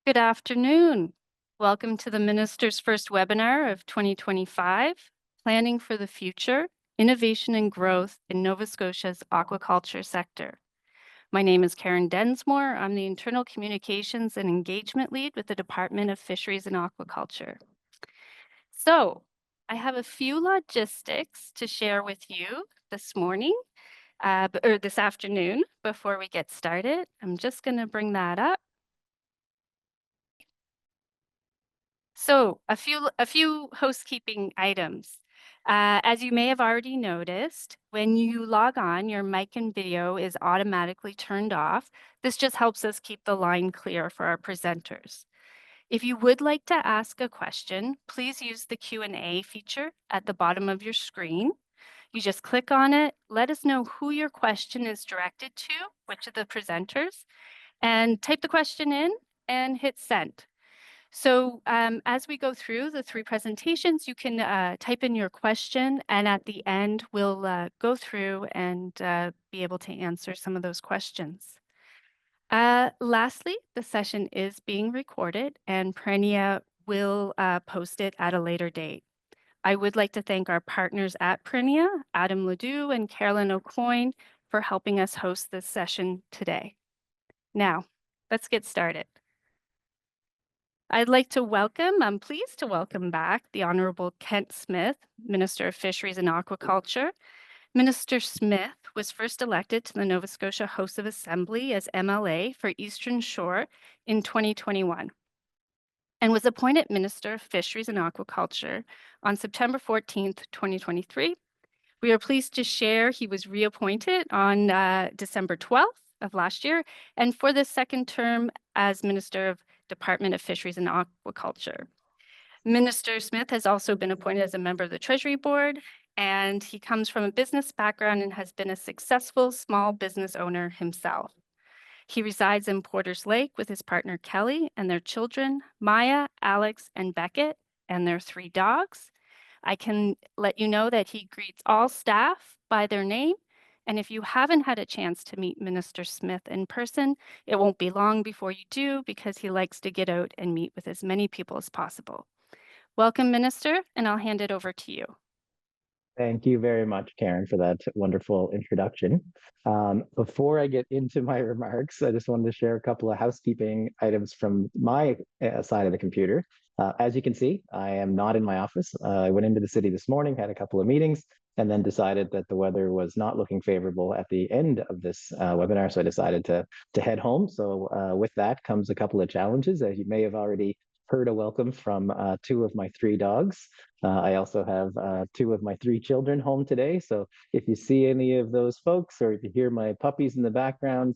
Good afternoon. Welcome to the Minister's first webinar of 2025, Planning for the Future, Innovation and Growth in Nova Scotia's Aquaculture Sector. My name is Karen Densmore. I'm the Internal Communications and Engagement Lead with the Department of Fisheries and Aquaculture. So, I have a few logistics to share with you this morning, or this afternoon before we get started. I'm just going to bring that up. So a few housekeeping items. As you may have already noticed, when you log on, your mic and video is automatically turned off. This just helps us keep the line clear for our presenters. If you would like to ask a question, please use the Q&A feature at the bottom of your screen. You just click on it, let us know who your question is directed to, which of the presenters, and type the question in and hit send. So as we go through the three presentations, you can type in your question, and at the end, we'll go through and be able to answer some of those questions. Lastly, the session is being recorded, and Prenia will post it at a later date. I would like to thank our partners at Prenia, Adam Ledoux and Carolyn O'Coin, for helping us host this session today. Now, let's get started. I'm pleased to welcome back the Honourable Kent Smith, Minister of Fisheries and Aquaculture. Minister Smith was first elected to the Nova Scotia House of Assembly as MLA for Eastern Shore in 2021 and was appointed Minister of Fisheries and Aquaculture on September 14th, 2023. We are pleased to share he was reappointed on December 12th of last year, and for the second term as Minister of Department of Fisheries and Aquaculture. Minister Smith has also been appointed as a member of the Treasury Board, and he comes from a business background and has been a successful small business owner himself. He resides in Porters Lake with his partner Kelly and their children, Maya, Alex, and Beckett, and their 3 dogs. I can let you know that he greets all staff by their name. And if you haven't had a chance to meet Minister Smith in person, it won't be long before you do because he likes to get out and meet with as many people as possible. Welcome, Minister, and I'll hand it over to you. Thank you very much, Karen, for that wonderful introduction. Before I get into my remarks, I just wanted to share a couple of housekeeping items from my side of the computer. As you can see, I am not in my office. I went into the city this morning, had a couple of meetings, and then decided that the weather was not looking favorable at the end of this webinar, so I decided to head home. So with that comes a couple of challenges. As you may have already heard a welcome from 2 of my 3 dogs. I also have 2 of my 3 children home today. So if you see any of those folks or if you hear my puppies in the background,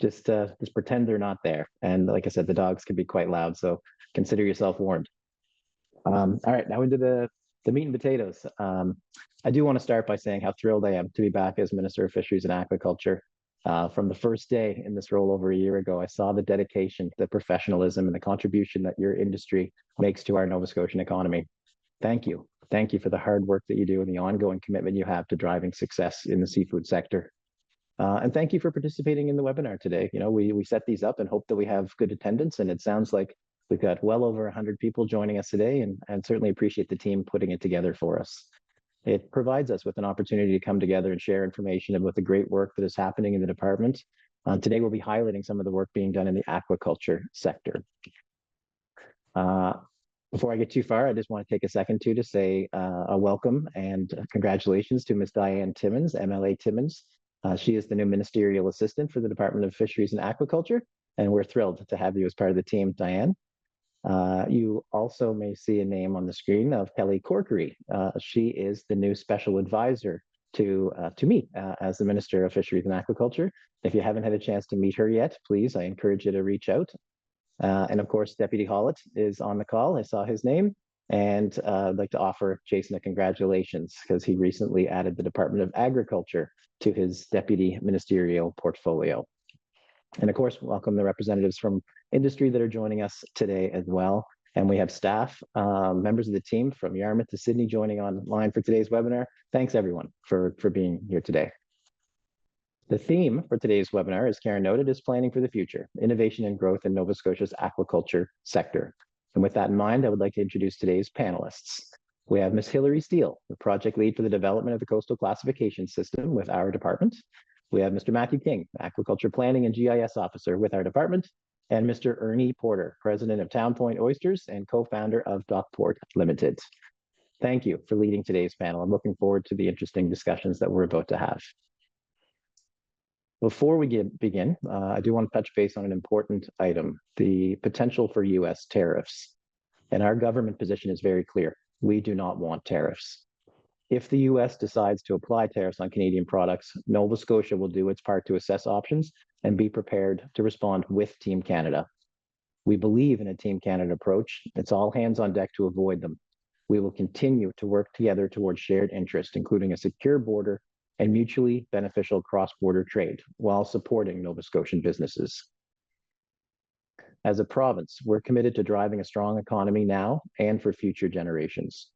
just pretend they're not there. And like I said, the dogs can be quite loud. So consider yourself warned. All right, now into the meat and potatoes. I do want to start by saying how thrilled I am to be back as Minister of Fisheries and Aquaculture. From the first day in this role over a year ago, I saw the dedication, the professionalism, and the contribution that your industry makes to our Nova Scotian economy. Thank you. Thank you for the hard work that you do and the ongoing commitment you have to driving success in the seafood sector. And thank you for participating in the webinar today. You know, we set these up and hope that we have good attendance, and it sounds like we've got well over 100 people joining us today, and certainly appreciate the team putting it together for us. It provides us with an opportunity to come together and share information about the great work that is happening in the department. Today, we'll be highlighting some of the work being done in the aquaculture sector. Before I get too far, I just want to take a second to say a welcome and congratulations to Ms. Diane Timmins, MLA Timmins. She is the new Ministerial Assistant for the Department of Fisheries and Aquaculture, and we're thrilled to have you as part of the team, Diane. You also may see a name on the screen of Kelly Corkery. She is the new special advisor to me as the Minister of Fisheries and Aquaculture. If you haven't had a chance to meet her yet, please, I encourage you to reach out. And of course, Deputy Hollett is on the call. I saw his name. And I'd like to offer Jason a congratulations because he recently added the Department of Agriculture to his deputy ministerial portfolio. And of course, welcome the representatives from industry that are joining us today as well. And we have staff, members of the team from Yarmouth to Sydney joining online for today's webinar. Thanks everyone for being here today. The theme for today's webinar, as Karen noted, is planning for the future, innovation and growth in Nova Scotia's aquaculture sector. And with that in mind, I would like to introduce today's panelists. We have Ms. Hilary Steele, the project lead for the development of the coastal classification system with our department. We have Mr. Matthew King, aquaculture planning and GIS officer with our department, and Mr. Ernie Porter, president of Town Point Oysters and co-founder of Dockport Limited. Thank you for leading today's panel. I'm looking forward to the interesting discussions that we're about to have. Before we begin, I do want to touch base on an important item, the potential for US tariffs. And our government position is very clear. We do not want tariffs. If the US decides to apply tariffs on Canadian products, Nova Scotia will do its part to assess options and be prepared to respond with Team Canada. We believe in a Team Canada approach. It's all hands on deck to avoid them. We will continue to work together towards shared interest, including a secure border and mutually beneficial cross-border trade while supporting Nova Scotian businesses. As a province, we're committed to driving a strong economy now and for future generations.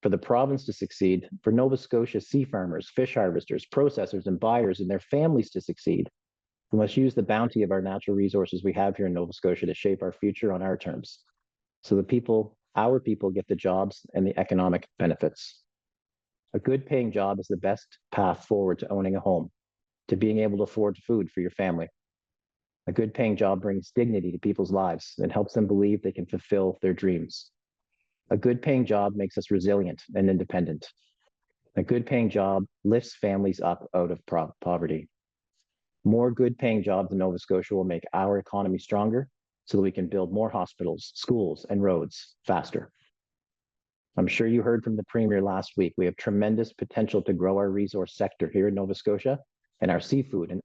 For the province to succeed, for Nova Scotia sea farmers, fish harvesters, processors, and buyers and their families to succeed, we must use the bounty of our natural resources we have here in Nova Scotia to shape our future on our terms, so the people, our people, get the jobs and the economic benefits. A good paying job is the best path forward to owning a home, to being able to afford food for your family. A good paying job brings dignity to people's lives and helps them believe they can fulfill their dreams. A good paying job makes us resilient and independent. A good paying job lifts families up out of poverty. More good paying jobs in Nova Scotia will make our economy stronger so that we can build more hospitals, schools, and roads faster. I'm sure you heard from the Premier last week. We have tremendous potential to grow our resource sector here in Nova Scotia, and our seafood and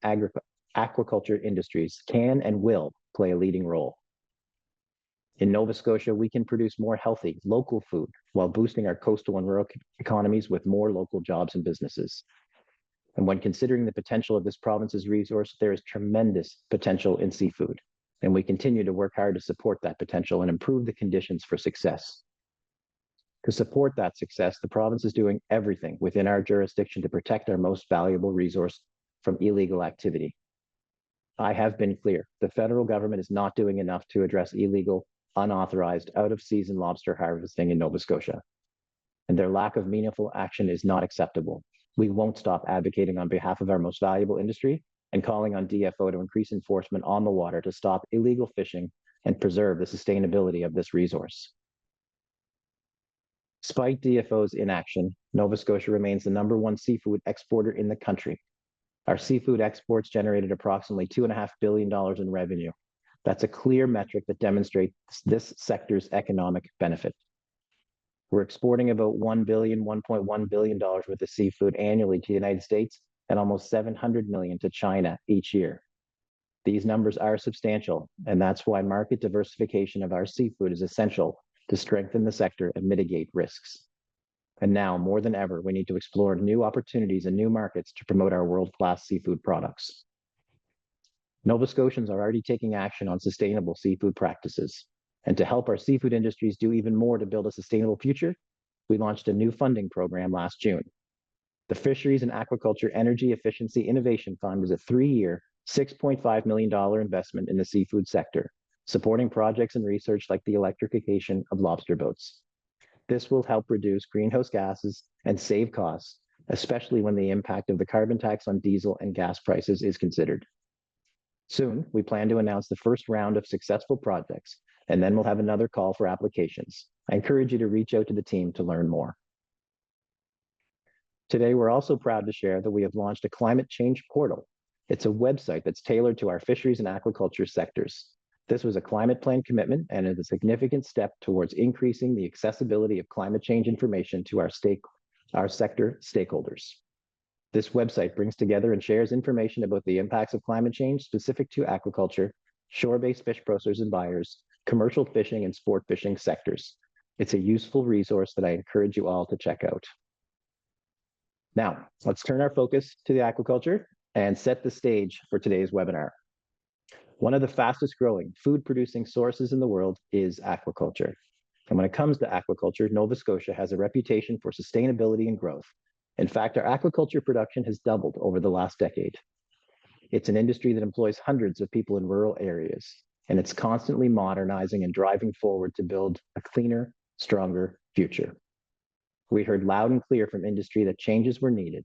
aquaculture industries can and will play a leading role. In Nova Scotia, we can produce more healthy, local food while boosting our coastal and rural economies with more local jobs and businesses. And when considering the potential of this province's resource, there is tremendous potential in seafood, and we continue to work hard to support that potential and improve the conditions for success. To support that success, the province is doing everything within our jurisdiction to protect our most valuable resource from illegal activity. I have been clear, the federal government is not doing enough to address illegal, unauthorized, out-of-season lobster harvesting in Nova Scotia, and their lack of meaningful action is not acceptable. We won't stop advocating on behalf of our most valuable industry and calling on DFO to increase enforcement on the water to stop illegal fishing and preserve the sustainability of this resource. Despite DFO's inaction, Nova Scotia remains the #1 seafood exporter in the country. Our seafood exports generated approximately $2.5 billion in revenue. That's a clear metric that demonstrates this sector's economic benefit. We're exporting about $1.1 billion worth of seafood annually to the United States and almost $700 million to China each year. These numbers are substantial, and that's why market diversification of our seafood is essential to strengthen the sector and mitigate risks. And now, more than ever, we need to explore new opportunities and new markets to promote our world-class seafood products. Nova Scotians are already taking action on sustainable seafood practices. And to help our seafood industries do even more to build a sustainable future, we launched a new funding program last June. The Fisheries and Aquaculture Energy Efficiency Innovation Fund is a 3-year, $6.5 million investment in the seafood sector, supporting projects and research like the electrification of lobster boats. This will help reduce greenhouse gases and save costs, especially when the impact of the carbon tax on diesel and gas prices is considered. Soon, we plan to announce the first round of successful projects, and then we'll have another call for applications. I encourage you to reach out to the team to learn more. Today, we're also proud to share that we have launched a climate change portal. It's a website that's tailored to our fisheries and aquaculture sectors. This was a climate plan commitment and is a significant step towards increasing the accessibility of climate change information to our sector stakeholders. This website brings together and shares information about the impacts of climate change specific to aquaculture, shore-based fish processors and buyers, commercial fishing and sport fishing sectors. It's a useful resource that I encourage you all to check out. Now, let's turn our focus to the aquaculture and set the stage for today's webinar. One of the fastest growing food producing sources in the world is aquaculture. And when it comes to aquaculture, Nova Scotia has a reputation for sustainability and growth. In fact, our aquaculture production has doubled over the last decade. It's an industry that employs hundreds of people in rural areas, and it's constantly modernizing and driving forward to build a cleaner, stronger future. We heard loud and clear from industry that changes were needed,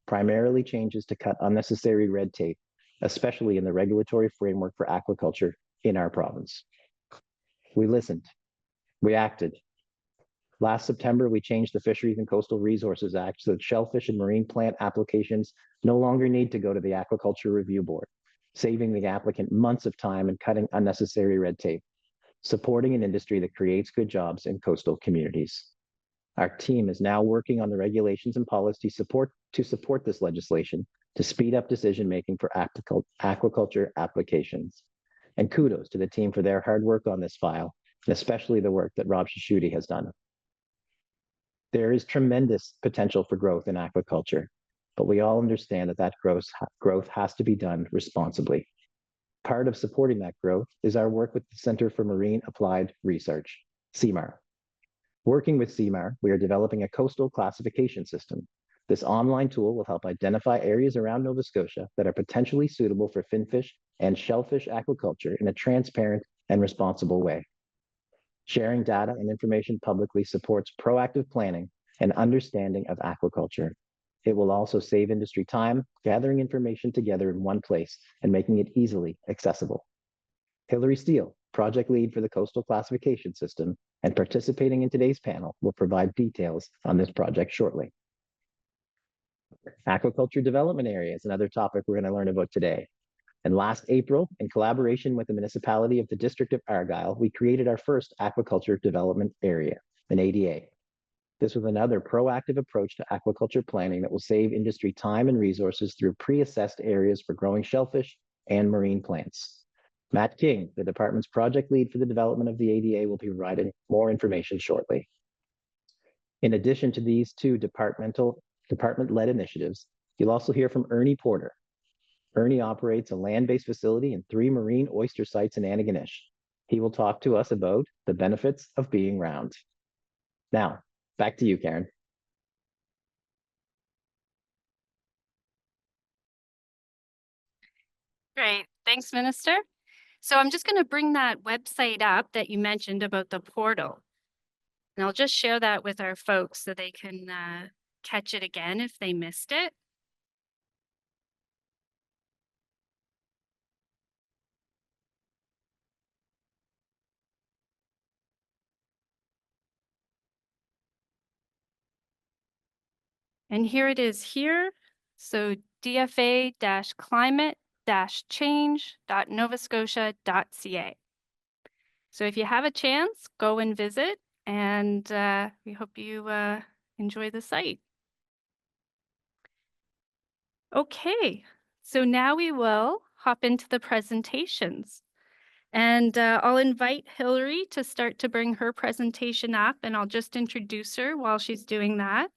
primarily changes to cut unnecessary red tape, especially in the regulatory framework for aquaculture in our province. We listened, we acted. Last September, we changed the Fisheries and Coastal Resources Act so that shellfish and marine plant applications no longer need to go to the Aquaculture Review Board, saving the applicant months of time and cutting unnecessary red tape, supporting an industry that creates good jobs in coastal communities. Our team is now working on the regulations and policy support to support this legislation to speed up decision-making for aquaculture applications. And kudos to the team for their hard work on this file, and especially the work that Rob Shishuti has done. There is tremendous potential for growth in aquaculture, but we all understand that growth has to be done responsibly. Part of supporting that growth is our work with the Center for Marine Applied Research, CMAR. Working with CMAR, we are developing a coastal classification system. This online tool will help identify areas around Nova Scotia that are potentially suitable for finfish and shellfish aquaculture in a transparent and responsible way. Sharing data and information publicly supports proactive planning and understanding of aquaculture. It will also save industry time, gathering information together in one place and making it easily accessible. Hilary Steele, project lead for the Coastal Classification System and participating in today's panel, will provide details on this project shortly. Aquaculture development area is another topic we're going to learn about today. And last April, in collaboration with the municipality of the District of Argyll, we created our first aquaculture development area, an ADA. This was another proactive approach to aquaculture planning that will save industry time and resources through pre-assessed areas for growing shellfish and marine plants. Matt King, the department's project lead for the development of the ADA, will be providing more information shortly. In addition to these two department-led initiatives, you'll also hear from Ernie Porter. Ernie operates a land-based facility and 3 marine oyster sites in Antigonish. He will talk to us about the benefits of being round. Now, back to you, Karen. Great. Thanks, Minister. So I'm just going to bring that website up that you mentioned about the portal. And I'll just share that with our folks so they can catch it again if they missed it. And here it is here. So dfa-climate-change.novascotia.ca. So if you have a chance, go and visit, and we hope you enjoy the site. Okay, so now we will hop into the presentations. And I'll invite Hilary to start to bring her presentation up, and I'll just introduce her while she's doing that.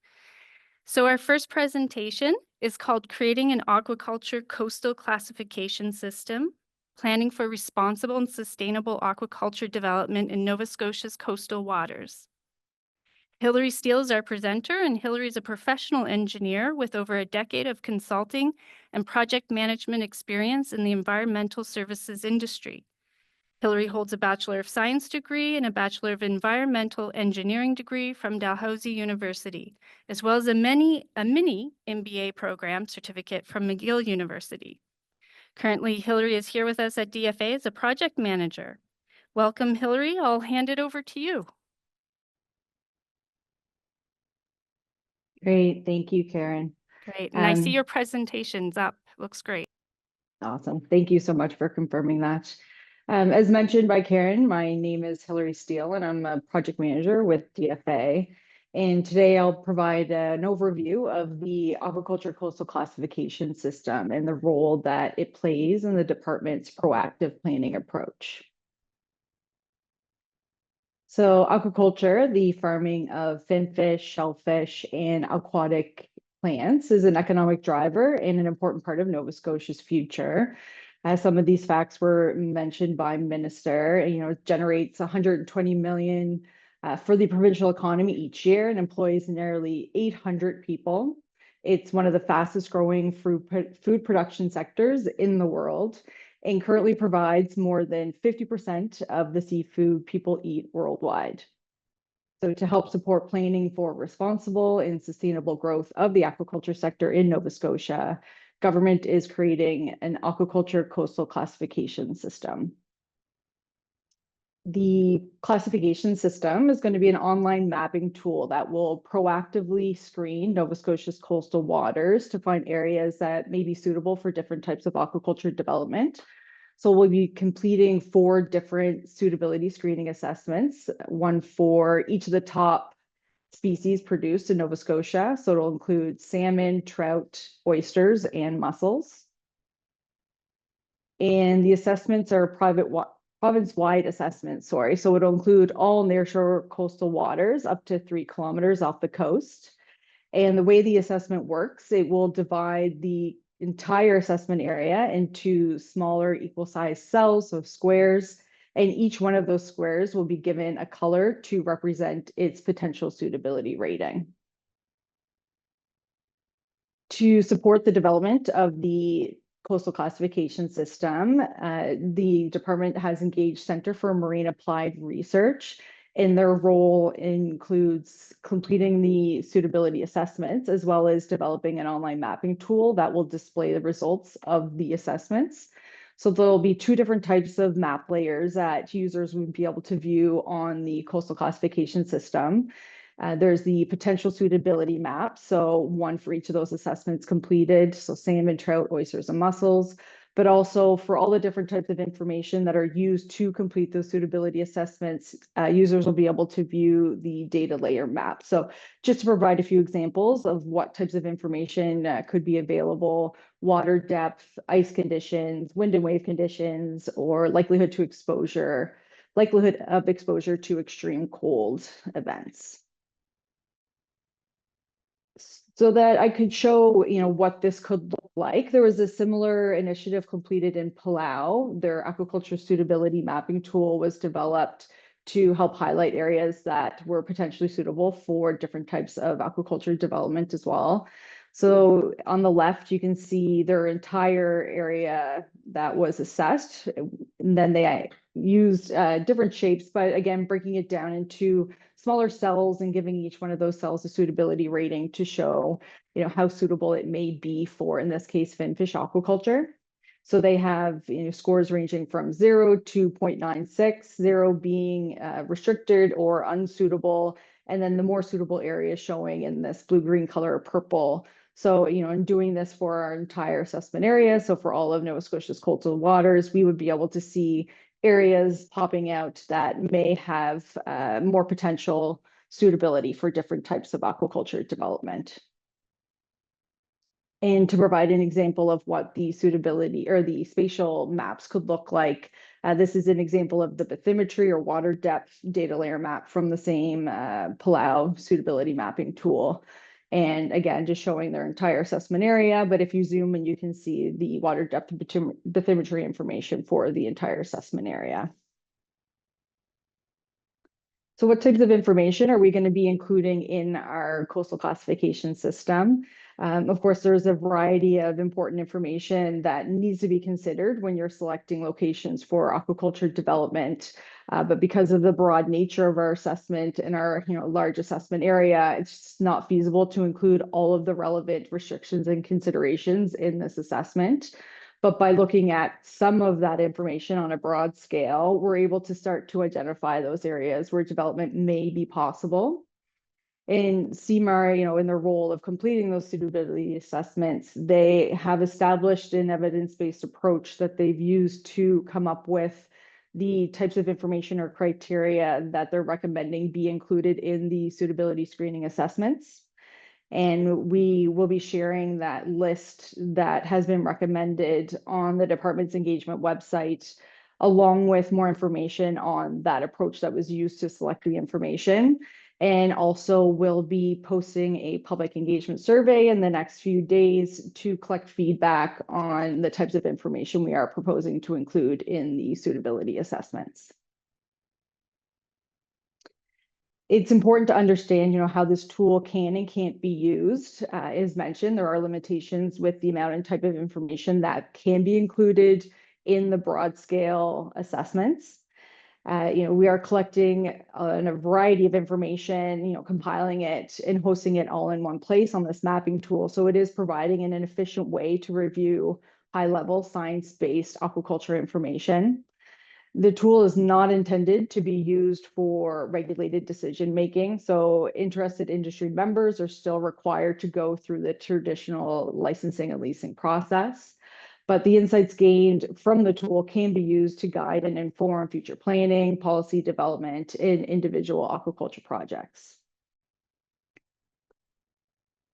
So our first presentation is called Creating an Aquaculture Coastal Classification System, Planning for Responsible and Sustainable Aquaculture Development in Nova Scotia's Coastal Waters. Hilary Steele is our presenter, and Hilary is a professional engineer with over a decade of consulting and project management experience in the environmental services industry. Hilary holds a Bachelor of Science degree and a Bachelor of Environmental Engineering degree from Dalhousie University, as well as a mini MBA program certificate from McGill University. Currently, Hilary is here with us at DFA as a project manager. Welcome, Hilary. I'll hand it over to you. Great. Thank you, Karen. Great. And I see your presentation's up. Looks great. Awesome. Thank you so much for confirming that. As mentioned by Karen, my name is Hilary Steele, and I'm a project manager with DFA. And today I'll provide an overview of the Aquaculture Coastal Classification System and the role that it plays in the department's proactive planning approach. So aquaculture, the farming of finfish, shellfish, and aquatic plants, is an economic driver and an important part of Nova Scotia's future. As some of these facts were mentioned by Minister, it generates 120 million for the provincial economy each year and employs nearly 800 people. It's one of the fastest growing food production sectors in the world and currently provides more than 50% of the seafood people eat worldwide. So to help support planning for responsible and sustainable growth of the aquaculture sector in Nova Scotia, government is creating an aquaculture coastal classification system. The classification system is going to be an online mapping tool that will proactively screen Nova Scotia's coastal waters to find areas that may be suitable for different types of aquaculture development. So we'll be completing 4 different suitability screening assessments, one for each of the top species produced in Nova Scotia. So it'll include salmon, trout, oysters, and mussels. And the assessments are province-wide assessments, sorry. So it'll include all nearshore coastal waters up to 3 kilometers off the coast. And the way the assessment works, it will divide the entire assessment area into smaller equal-sized cells, so squares, and each one of those squares will be given a color to represent its potential suitability rating. To support the development of the coastal classification system, the department has engaged Center for Marine Applied Research, and their role includes completing the suitability assessments as well as developing an online mapping tool that will display the results of the assessments. So there'll be 2 different types of map layers that users would be able to view on the coastal classification system. There's the potential suitability map, so one for each of those assessments completed, so salmon, trout, oysters, and mussels, but also for all the different types of information that are used to complete those suitability assessments, users will be able to view the data layer map. So just to provide a few examples of what types of information could be available: water depth, ice conditions, wind and wave conditions, or likelihood of exposure to extreme cold events. So that I could show, what this could look like. There was a similar initiative completed in Palau. Their aquaculture suitability mapping tool was developed to help highlight areas that were potentially suitable for different types of aquaculture development as well. So on the left, you can see their entire area that was assessed, and then they used different shapes, but again, breaking it down into smaller cells and giving each one of those cells a suitability rating to show, how suitable it may be for, in this case, finfish aquaculture. So they have, scores ranging from 0 to 0.96, 0 being restricted or unsuitable, and then the more suitable area showing in this blue-green color or purple. So, in doing this for our entire assessment area, so for all of Nova Scotia's coastal waters, we would be able to see areas popping out that may have more potential suitability for different types of aquaculture development. And to provide an example of what the suitability or the spatial maps could look like, this is an example of the bathymetry or water depth data layer map from the same Palau suitability mapping tool. And again, just showing their entire assessment area, but if you zoom in, you can see the water depth bathymetry information for the entire assessment area. So what types of information are we going to be including in our coastal classification system? Of course, there's a variety of important information that needs to be considered when you're selecting locations for aquaculture development. But because of the broad nature of our assessment and our large assessment area, it's just not feasible to include all of the relevant restrictions and considerations in this assessment. But by looking at some of that information on a broad scale, we're able to start to identify those areas where development may be possible. In CMAR, in their role of completing those suitability assessments, they have established an evidence-based approach that they've used to come up with the types of information or criteria that they're recommending be included in the suitability screening assessments. And we will be sharing that list that has been recommended on the department's engagement website, along with more information on that approach that was used to select the information. And also we'll be posting a public engagement survey in the next few days to collect feedback on the types of information we are proposing to include in the suitability assessments. It's important to understand, how this tool can and can't be used. As mentioned, there are limitations with the amount and type of information that can be included in the broad scale assessments. We are collecting a variety of information, compiling it and hosting it all in one place on this mapping tool. So it is providing an efficient way to review high-level science-based aquaculture information. The tool is not intended to be used for regulated decision making. So interested industry members are still required to go through the traditional licensing and leasing process. But the insights gained from the tool can be used to guide and inform future planning, policy development in individual aquaculture projects.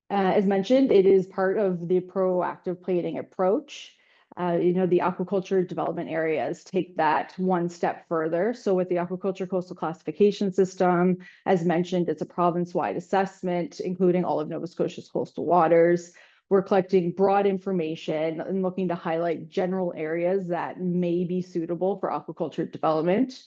As mentioned, it is part of the proactive planning approach. The aquaculture development areas take that one step further. So with the aquaculture coastal classification system, as mentioned, it's a province-wide assessment, including all of Nova Scotia's coastal waters. We're collecting broad information and looking to highlight general areas that may be suitable for aquaculture development.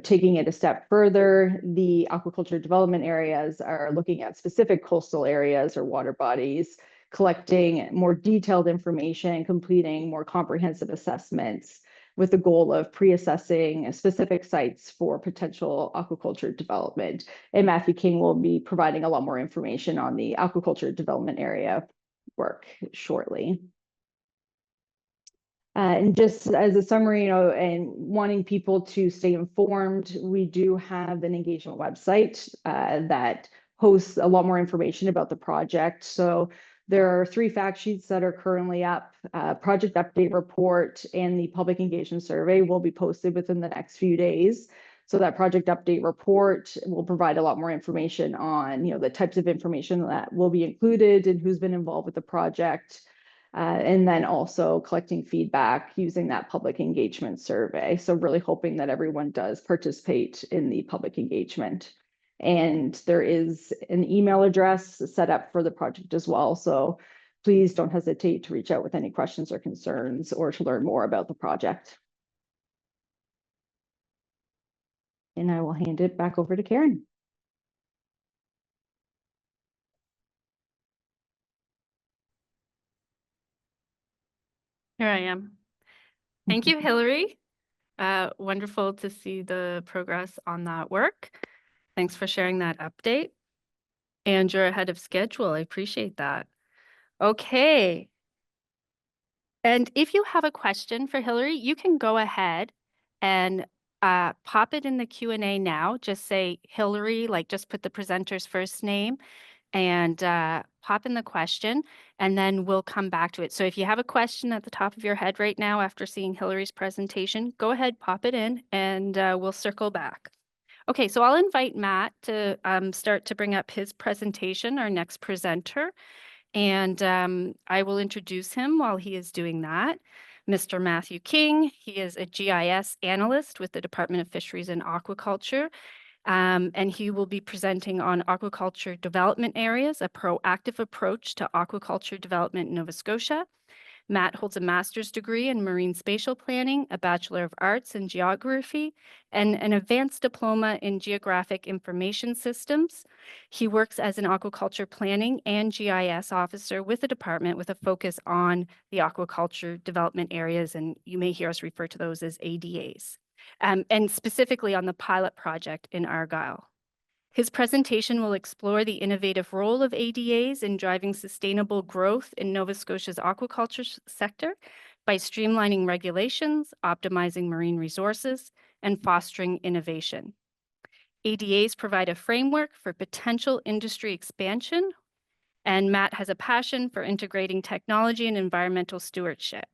Taking it a step further, the aquaculture development areas are looking at specific coastal areas or water bodies, collecting more detailed information, completing more comprehensive assessments with the goal of pre-assessing specific sites for potential aquaculture development. And Matthew King will be providing a lot more information on the aquaculture development area work shortly. And just as a summary, and wanting people to stay informed, we do have an engagement website that hosts a lot more information about the project. So there are 3 fact sheets that are currently up. Project update report and the public engagement survey will be posted within the next few days. So that project update report will provide a lot more information on, the types of information that will be included and who's been involved with the project. And then also collecting feedback using that public engagement survey. So really hoping that everyone does participate in the public engagement. And there is an email address set up for the project as well. So please don't hesitate to reach out with any questions or concerns or to learn more about the project. And I will hand it back over to Karen. Here I am. Thank you, Hillary. Wonderful to see the progress on that work. Thanks for sharing that update. And you're ahead of schedule. I appreciate that. Okay. And if you have a question for Hillary, you can go ahead and pop it in the Q&A now. Just say Hillary, just put the presenter's first name and pop in the question, and then we'll come back to it. So if you have a question at the top of your head right now after seeing Hillary's presentation, go ahead, pop it in, and we'll circle back. Okay, so I'll invite Matt to start to bring up his presentation, our next presenter, and I will introduce him while he is doing that. Mr. Matthew King, he is a GIS analyst with the Department of Fisheries and Aquaculture. And he will be presenting on aquaculture development areas, a proactive approach to aquaculture development in Nova Scotia. Matt holds a master's degree in marine spatial planning, a Bachelor of Arts in geography, and an advanced diploma in geographic information systems. He works as an aquaculture planning and GIS officer with the department with a focus on the aquaculture development areas, and you may hear us refer to those as ADAs. And specifically on the pilot project in Argyll. His presentation will explore the innovative role of ADAs in driving sustainable growth in Nova Scotia's aquaculture sector by streamlining regulations, optimizing marine resources, and fostering innovation. ADAs provide a framework for potential industry expansion, and Matt has a passion for integrating technology and environmental stewardship.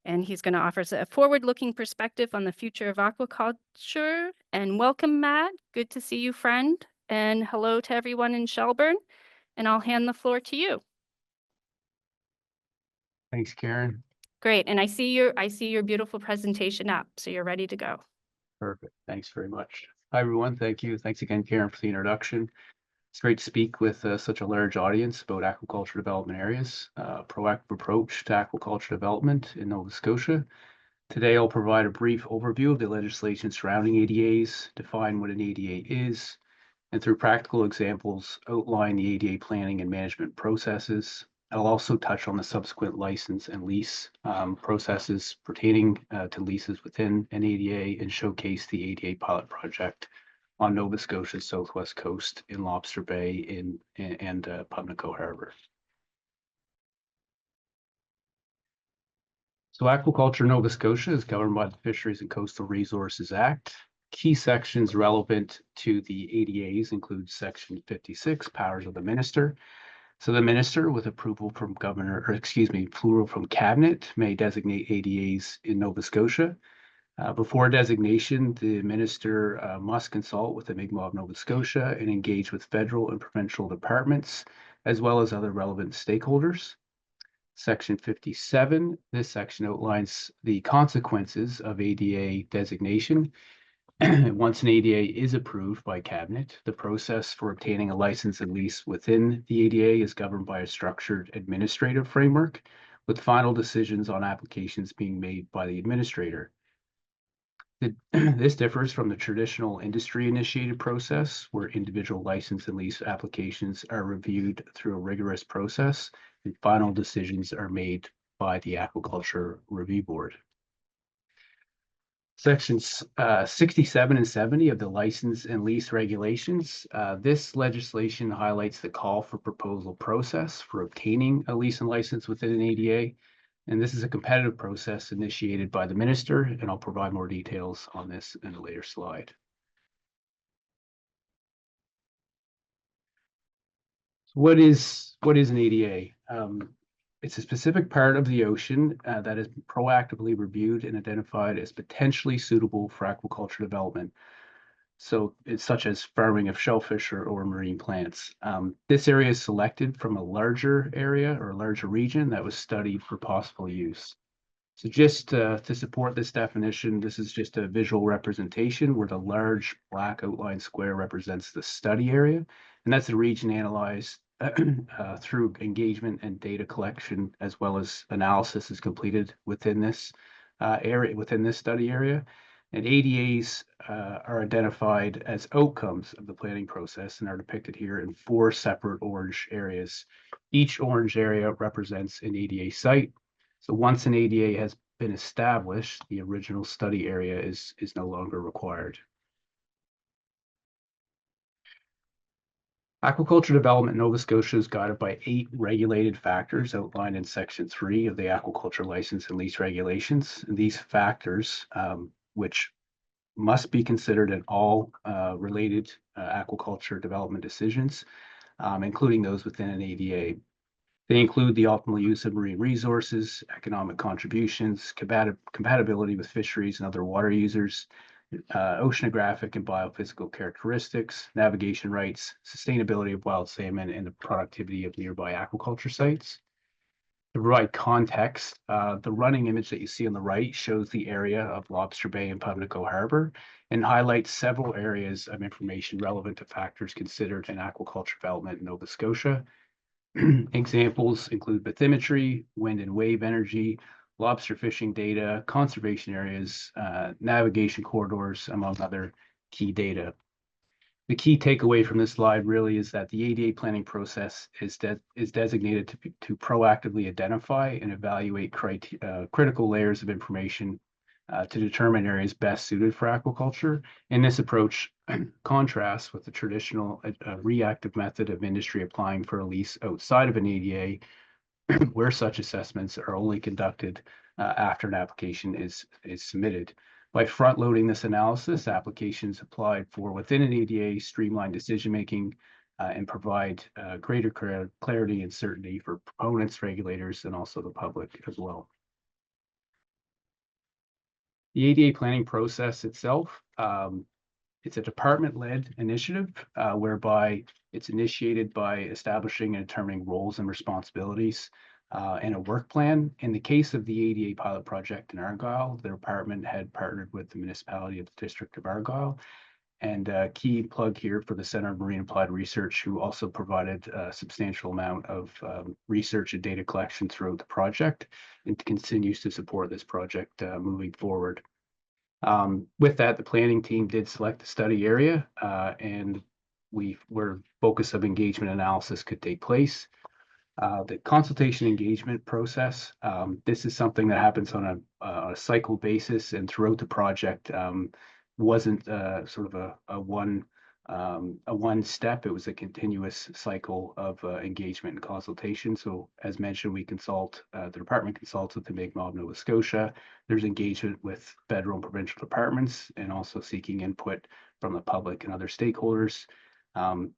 And he's going to offer us a forward-looking perspective on the future of aquaculture. And welcome, Matt. Good to see you, friend. And hello to everyone in Shelburne. And I'll hand the floor to you. Thanks, Karen. Great. And I see your beautiful presentation up, so you're ready to go. Perfect. Thanks very much. Hi, everyone. Thank you. Thanks again, Karen, for the introduction. It's great to speak with such a large audience about aquaculture development areas, proactive approach to aquaculture development in Nova Scotia. Today, I'll provide a brief overview of the legislation surrounding ADAs, define what an ADA is, and through practical examples, outline the ADA planning and management processes. I'll also touch on the subsequent license and lease processes pertaining to leases within an ADA and showcase the ADA pilot project on Nova Scotia's southwest coast in Lobster Bay and Pubnico Harbour. So Aquaculture Nova Scotia is governed by the Fisheries and Coastal Resources Act. Key sections relevant to the ADAs include Section 56, Powers of the Minister. So the Minister, with approval from plural from Cabinet, may designate ADAs in Nova Scotia. Before designation, the Minister must consult with the Mi'kmaq of Nova Scotia and engage with federal and provincial departments, as well as other relevant stakeholders. Section 57, this section outlines the consequences of ADA designation. Once an ADA is approved by Cabinet, the process for obtaining a license and lease within the ADA is governed by a structured administrative framework, with final decisions on applications being made by the administrator. This differs from the traditional industry-initiated process, where individual license and lease applications are reviewed through a rigorous process, and final decisions are made by the Aquaculture Review Board. Sections 67 and 70 of the license and lease regulations. This legislation highlights the call for proposal process for obtaining a lease and license within an ADA. And this is a competitive process initiated by the Minister, and I'll provide more details on this in a later slide. What is an ADA? It's a specific part of the ocean that is proactively reviewed and identified as potentially suitable for aquaculture development. So it's such as farming of shellfish or marine plants. This area is selected from a larger area or a larger region that was studied for possible use. So just to support this definition, this is just a visual representation where the large black outline square represents the study area, and that's the region analyzed through engagement and data collection, as well as analysis is completed within this study area. And ADAs are identified as outcomes of the planning process and are depicted here in 4 separate orange areas. Each orange area represents an ADA site. So once an ADA has been established, the original study area is no longer required. Aquaculture development in Nova Scotia is guided by 8 regulated factors outlined in Section 3 of the Aquaculture License and Lease Regulations. And these factors, which must be considered in all related aquaculture development decisions, including those within an ADA. They include the optimal use of marine resources, economic contributions, compatibility with fisheries and other water users, oceanographic and biophysical characteristics, navigation rights, sustainability of wild salmon, and the productivity of nearby aquaculture sites. To provide context, the running image that you see on the right shows the area of Lobster Bay and Pubnico Harbour and highlights several areas of information relevant to factors considered in aquaculture development in Nova Scotia. Examples include bathymetry, wind and wave energy, lobster fishing data, conservation areas, navigation corridors, among other key data. The key takeaway from this slide really is that the ADA planning process is designated to proactively identify and evaluate critical layers of information to determine areas best suited for aquaculture. And this approach contrasts with the traditional reactive method of industry applying for a lease outside of an ADA, where such assessments are only conducted after an application is submitted. By front-loading this analysis, applications applied for within an ADA streamline decision-making and provide greater clarity and certainty for proponents, regulators, and also the public as well. The ADA planning process itself, it's a department-led initiative whereby it's initiated by establishing and determining roles and responsibilities and a work plan. In the case of the ADA pilot project in Argyll, the department had partnered with the municipality of the District of Argyll. And a key plug here for the Centre of Marine Applied Research, who also provided a substantial amount of research and data collection throughout the project and continues to support this project moving forward. With that, the planning team did select the study area and where focus of engagement analysis could take place. The consultation engagement process, this is something that happens on a cycle basis, and throughout the project wasn't sort of a one step. It was a continuous cycle of engagement and consultation. So as mentioned, we consult, the department consults with the Mi'kmaq of Nova Scotia. There's engagement with federal and provincial departments, and also seeking input from the public and other stakeholders. Of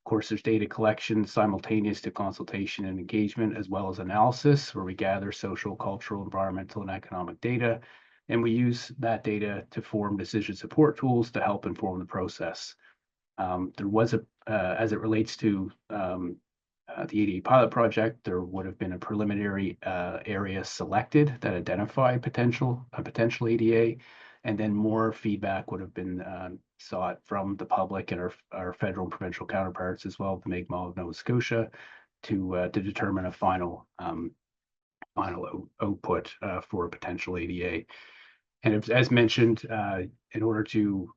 course, there's data collection simultaneous to consultation and engagement, as well as analysis, where we gather social, cultural, environmental, and economic data. And we use that data to form decision support tools to help inform the process. There was as it relates to the ADA pilot project, there would have been a preliminary area selected that identified a potential ADA, and then more feedback would have been sought from the public and our federal and provincial counterparts, as well as the Mi'kmaq of Nova Scotia, to determine a final output for a potential ADA. And as mentioned, in order to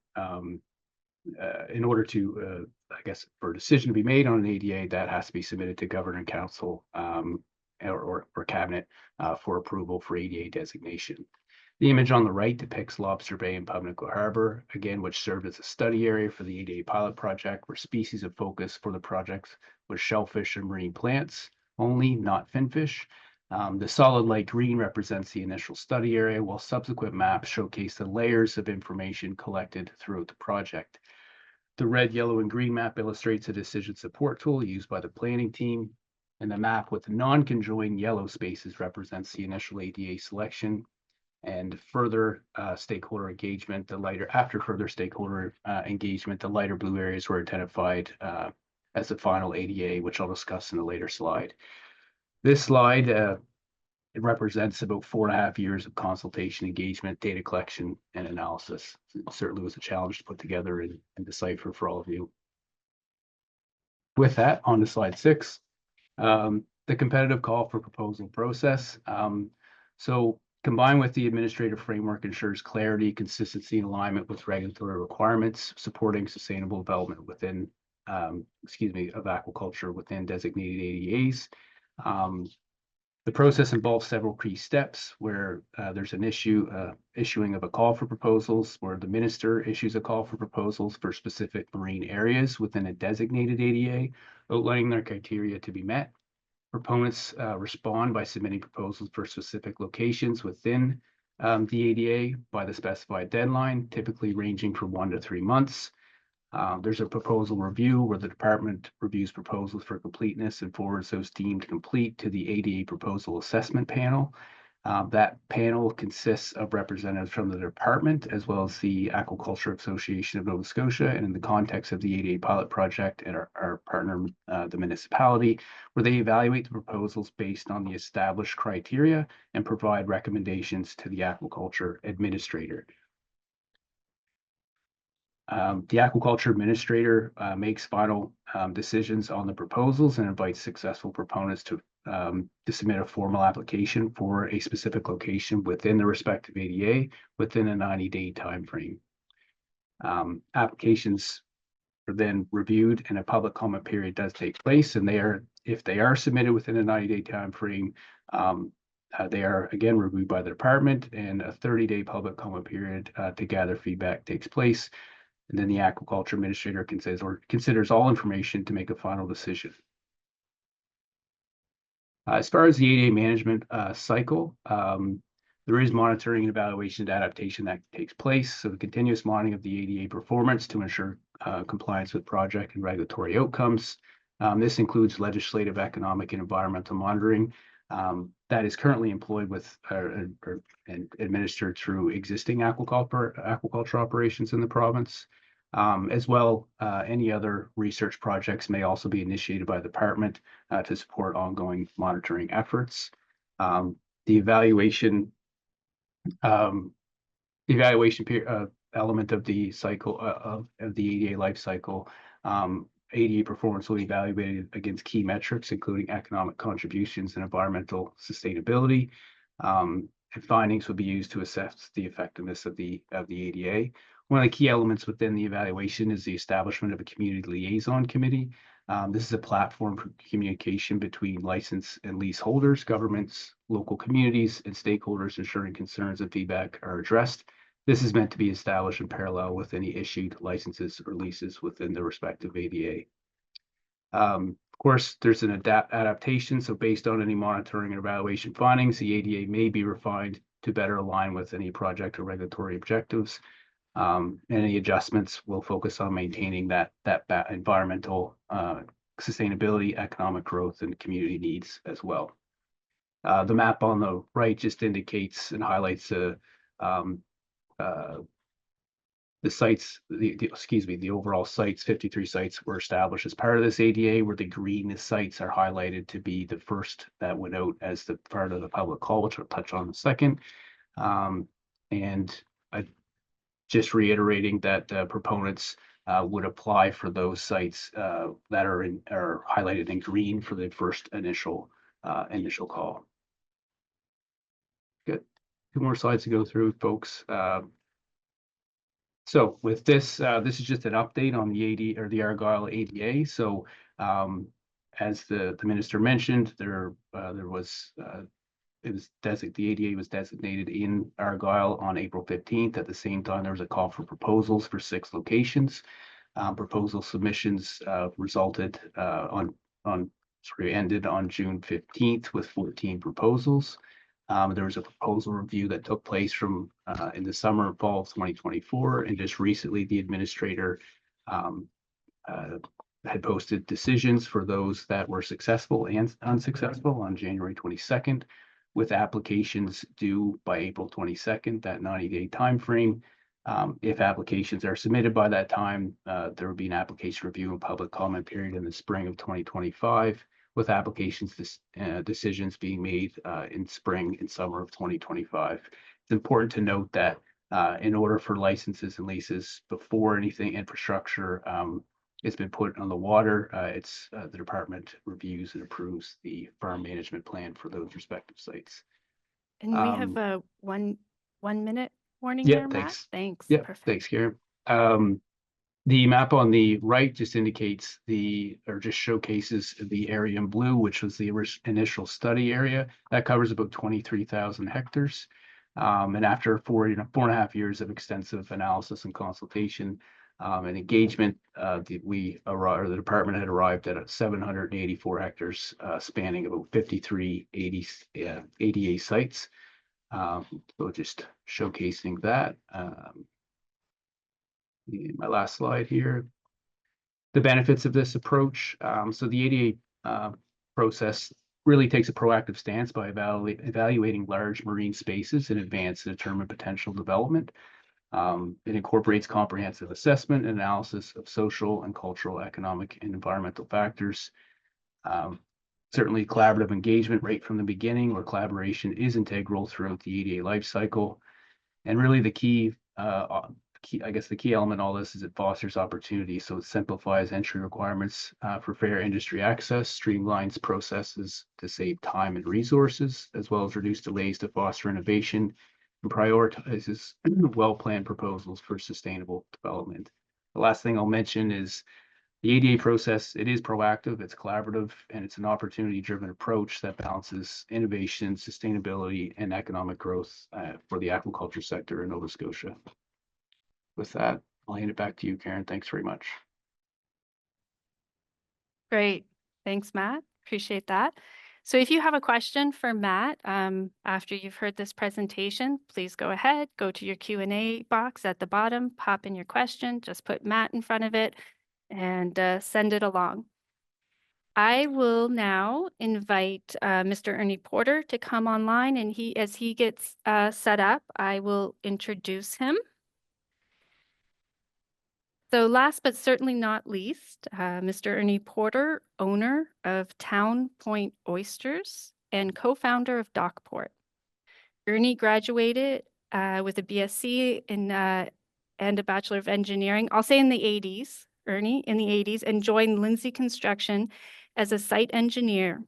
I guess, for a decision to be made on an ADA, that has to be submitted to Governing Council or Cabinet for approval for ADA designation. The image on the right depicts Lobster Bay in Pubnico Harbour, again, which served as a study area for the ADA pilot project, where species of focus for the project was shellfish and marine plants only, not finfish. The solid light green represents the initial study area, while subsequent maps showcase the layers of information collected throughout the project. The red, yellow, and green map illustrates a decision support tool used by the planning team, and the map with the non-conjoined yellow spaces represents the initial ADA selection. And further stakeholder engagement, after further stakeholder engagement, the lighter blue areas were identified as the final ADA, which I'll discuss in a later slide. This slide it represents about 4.5 years of consultation, engagement, data collection, and analysis. It certainly was a challenge to put together and decipher for all of you. With that, on to slide 6, the competitive call for proposal process. So combined with the administrative framework ensures clarity, consistency, and alignment with regulatory requirements, supporting sustainable development within, of aquaculture within designated ADAs. The process involves several key steps where there's an issuing of a call for proposals, where the minister issues a call for proposals for specific marine areas within a designated ADA, outlining their criteria to be met. Proponents respond by submitting proposals for specific locations within the ADA by the specified deadline, typically ranging from 1 to 3 months. There's a proposal review where the department reviews proposals for completeness and forwards those deemed complete to the ADA proposal assessment panel. That panel consists of representatives from the department as well as the Aquaculture Association of Nova Scotia, and in the context of the ADA pilot project and our partner, the municipality, where they evaluate the proposals based on the established criteria and provide recommendations to the aquaculture administrator. The aquaculture administrator makes final decisions on the proposals and invites successful proponents to submit a formal application for a specific location within the respective ADA within a 90-day time frame. Applications are then reviewed and a public comment period does take place, and if they are submitted within a 90-day time frame, they are again reviewed by the department, and a 30-day public comment period to gather feedback takes place. And then the aquaculture administrator considers all information to make a final decision. As far as the ADA management cycle, there is monitoring and evaluation and adaptation that takes place. So the continuous monitoring of the ADA performance to ensure compliance with project and regulatory outcomes. This includes legislative, economic, and environmental monitoring that is currently employed with and administered through existing aquaculture operations in the province. As well, any other research projects may also be initiated by the department to support ongoing monitoring efforts. The evaluation element of the cycle of the ADA life cycle. ADA performance will be evaluated against key metrics, including economic contributions and environmental sustainability. And findings will be used to assess the effectiveness of the ADA. One of the key elements within the evaluation is the establishment of a community liaison committee. This is a platform for communication between license and lease holders, governments, local communities, and stakeholders, ensuring concerns and feedback are addressed. This is meant to be established in parallel with any issued licenses or leases within the respective ADA. Of course, there's an adaptation. So based on any monitoring and evaluation findings, the ADA may be refined to better align with any project or regulatory objectives. And any adjustments will focus on maintaining that environmental sustainability, economic growth, and community needs as well. The map on the right just indicates and highlights the sites, the overall sites. 53 sites were established as part of this ADA, where the green sites are highlighted to be the first that went out as the part of the public call, which I'll touch on in a second. And just reiterating that proponents would apply for those sites that are highlighted in green for the first initial call. Good. 2 more slides to go through, folks. So with this, this is just an update on the AD or the Argyle ADA. So as the minister mentioned, the ADA was designated in Argyle on April 15th. At the same time, there was a call for proposals for 6 locations. Proposal submissions ended on June 15th with 14 proposals. There was a proposal review that took place from in the summer and fall of 2024, and just recently the administrator had posted decisions for those that were successful and unsuccessful on January 22nd. With applications due by April 22nd, that 90-day time frame. If applications are submitted by that time, there will be an application review and public comment period in the spring of 2025, with applications decisions being made in spring and summer of 2025. It's important to note that in order for licenses and leases, before anything infrastructure it's been put on the water, the department reviews and approves the farm management plan for those respective sites. And we have a 1 minute warning Yeah, there, thanks. Matt? Thanks. Yeah, Perfect. thanks, Karen. The map on the right just indicates just showcases the area in blue, which was the initial study area. That covers about 23,000 hectares. And after 4.5 years of extensive analysis and consultation, and engagement, the department had arrived at 784 hectares, spanning about 53 ADA sites. So just showcasing that. My last slide here. The benefits of this approach. So the ADA process really takes a proactive stance by evaluating large marine spaces in advance to determine potential development. It incorporates comprehensive assessment and analysis of social and cultural, economic, and environmental factors. Certainly collaborative engagement right from the beginning, where collaboration is integral throughout the ADA life cycle. And really the key element in all this is it fosters opportunity. So it simplifies entry requirements for fair industry access, streamlines processes to save time and resources, as well as reduce delays to foster innovation, and prioritizes well-planned proposals for sustainable development. The last thing I'll mention is the ADA process. It is proactive, it's collaborative, and it's an opportunity-driven approach that balances innovation, sustainability, and economic growth for the aquaculture sector in Nova Scotia. With that, I'll hand it back to you, Karen. Thanks very much. Great. Thanks, Matt. Appreciate that. So if you have a question for Matt after you've heard this presentation, please go ahead, go to your Q&A box at the bottom, pop in your question, just put Matt in front of it and send it along. I will now invite Mr. Ernie Porter to come online, and as he gets set up, I will introduce him. So last but certainly not least, Mr. Ernie Porter, owner of Town Point Oysters and co-founder of Dockport. Ernie graduated with a BSc and a Bachelor of Engineering, I'll say in the 80s, Ernie, in the 80s, and joined Lindsay Construction as a site engineer.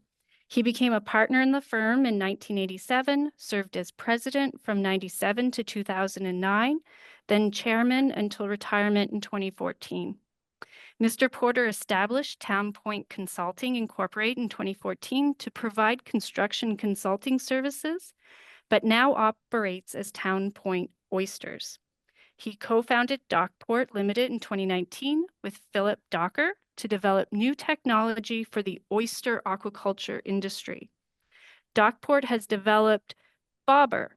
He became a partner in the firm in 1987, served as president from 97 to 2009, then chairman until retirement in 2014. Mr. Porter established Town Point Consulting Incorporated in 2014 to provide construction consulting services, but now operates as Town Point Oysters. He co-founded Dockport Limited in 2019 with Philip Docker to develop new technology for the oyster aquaculture industry. Dockport has developed Bobber,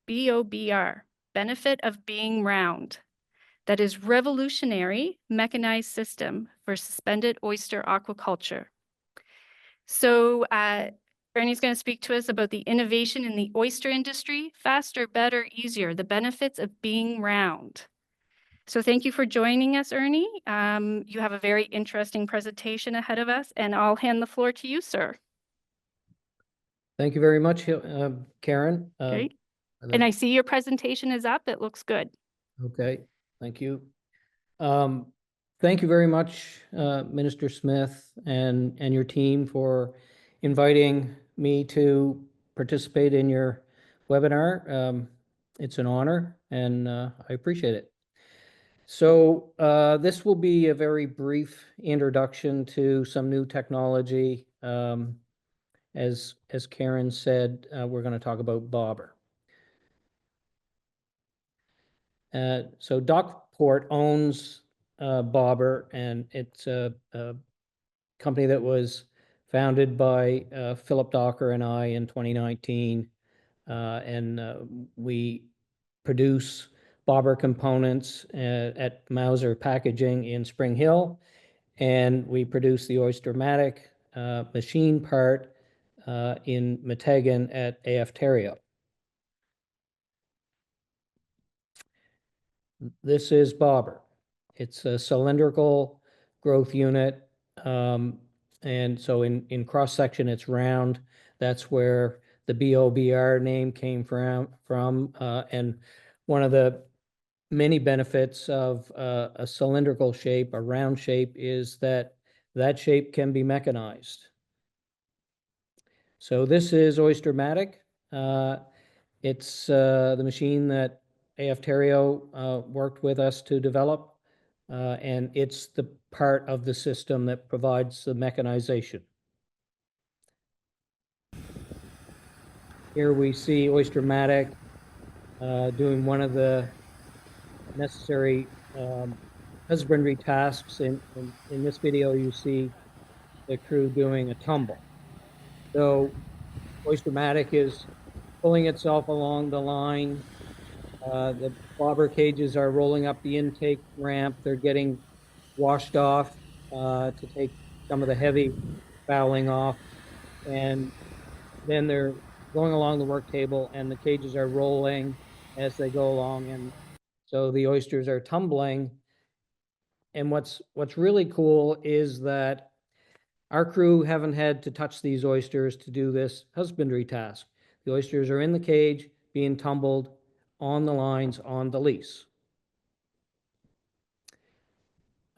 B-O-B-R, benefit of being round, that is revolutionary mechanized system for suspended oyster aquaculture. So Bernie's going to speak to us about the innovation in the oyster industry, faster, better, easier, the benefits of being round. So thank you for joining us, Ernie. You have a very interesting presentation ahead of us, and I'll hand the floor to you, sir. Thank you very much, Karen. Okay. And I see your presentation is up. It looks good. Okay, thank you. Thank you very much, Minister Smith and your team for inviting me to participate in your webinar. It's an honor and I appreciate it. So this will be a very brief introduction to some new technology. As Karen said, we're going to talk about Bobber. So Dockport owns Bobber, and it's a company that was founded by Philip Docker and I in 2019. We produce Bobber components at Mauser Packaging in Spring Hill, and we produce the Oystermatic machine part in Meteghan at AF Terrio. This is Bobber. It's a cylindrical growth unit. And so in cross section, it's round. That's where the BOBR name came from. And one of the many benefits of a cylindrical shape, a round shape, is that that shape can be mechanized. So this is Oystermatic. It's the machine that AF Terrio worked with us to develop, and it's the part of the system that provides the mechanization. Here we see Oystermatic doing one of the necessary husbandry tasks. In this video, you see the crew doing a tumble. So Oystermatic is pulling itself along the line. The bobber cages are rolling up the intake ramp. They're getting washed off to take some of the heavy fouling off. And then they're going along the work table, and the cages are rolling as they go along. And so the oysters are tumbling. And what's really cool is that our crew haven't had to touch these oysters to do this husbandry task. The oysters are in the cage being tumbled on the lines on the lease.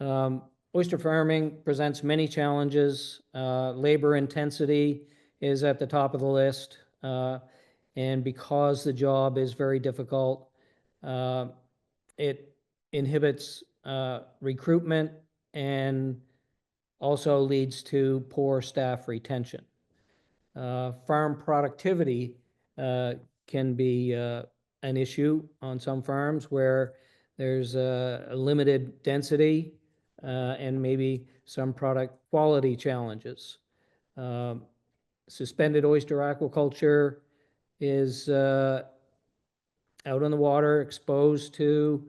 Oyster farming presents many challenges. Labor intensity is at the top of the list. And because the job is very difficult, it inhibits recruitment and also leads to poor staff retention. Farm productivity can be an issue on some farms where there's a limited density and maybe some product quality challenges. Suspended oyster aquaculture is out on the water, exposed to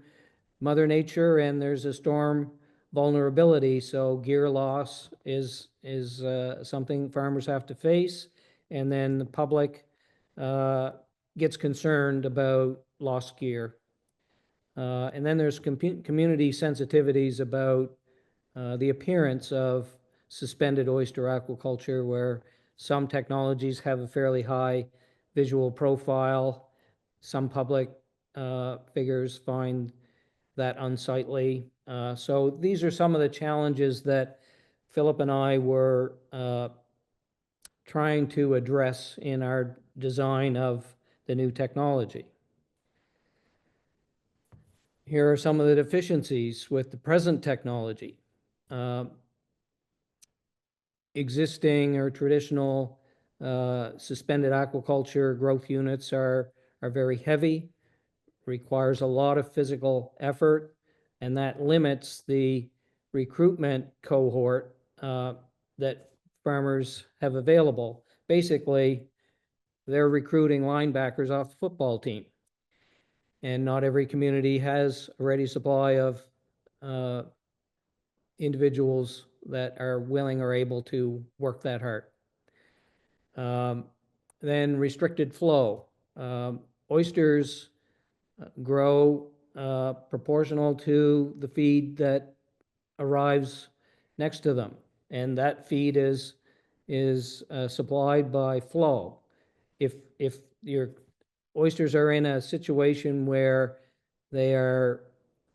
Mother Nature, and there's a storm vulnerability. So gear loss is something farmers have to face, and then the public gets concerned about lost gear. And then there's community sensitivities about the appearance of suspended oyster aquaculture, where some technologies have a fairly high visual profile. Some public figures find that unsightly. So these are some of the challenges that Philip and I were trying to address in our design of the new technology. Here are some of the deficiencies with the present technology. Existing or traditional suspended aquaculture growth units are very heavy, requires a lot of physical effort, and that limits the recruitment cohort that farmers have available. Basically, they're recruiting linebackers off the football team. And not every community has a ready supply of individuals that are willing or able to work that hard. Then restricted flow. Oysters grow proportional to the feed that arrives next to them, and that feed is supplied by flow. If your oysters are in a situation where they are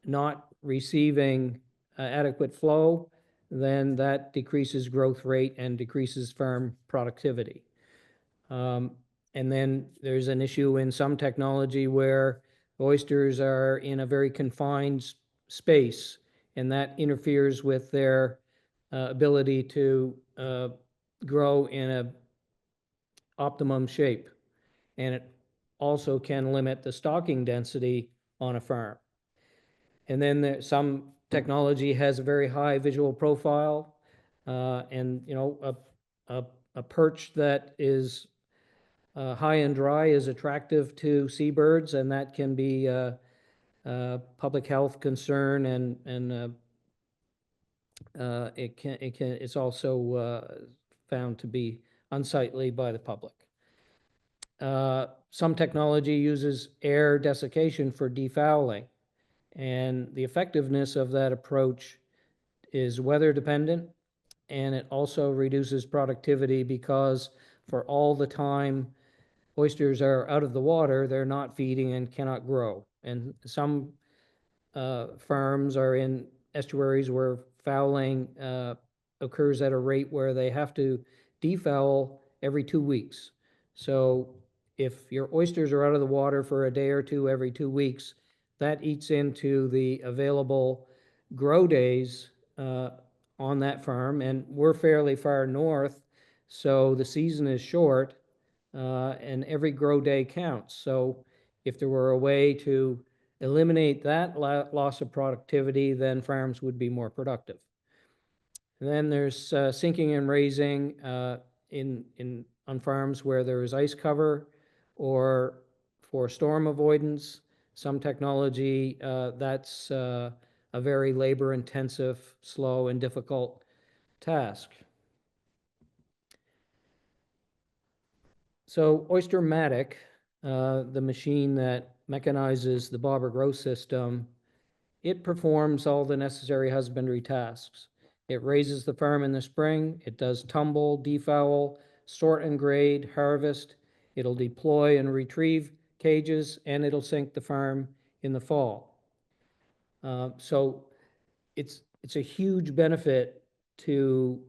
not receiving adequate flow, then that decreases growth rate and decreases farm productivity. And then there's an issue in some technology where oysters are in a very confined space, and that interferes with their ability to grow in a optimum shape. And it also can limit the stocking density on a farm. And then some technology has a very high visual profile, and a perch that is high and dry is attractive to seabirds, and that can be a public health concern, and it's also found to be unsightly by the public. Some technology uses air desiccation for defouling, and the effectiveness of that approach is weather dependent, and it also reduces productivity because for all the time oysters are out of the water, they're not feeding and cannot grow. And some farms are in estuaries where fouling occurs at a rate where they have to defoul every 2 weeks. So if your oysters are out of the water for a day or two every 2 weeks, that eats into the available grow days on that farm. And we're fairly far north, so the season is short, and every grow day counts. So if there were a way to eliminate that loss of productivity, then farms would be more productive. And then there's sinking and raising on farms where there is ice cover or for storm avoidance. Some technology that's a very labor-intensive, slow, and difficult task. So Oyster-Matic, the machine that mechanizes the bobber growth system, it performs all the necessary husbandry tasks. It raises the farm in the spring, it does tumble, defoul, sort and grade, harvest, it'll deploy and retrieve cages, and it'll sink the farm in the fall. So it's a huge benefit to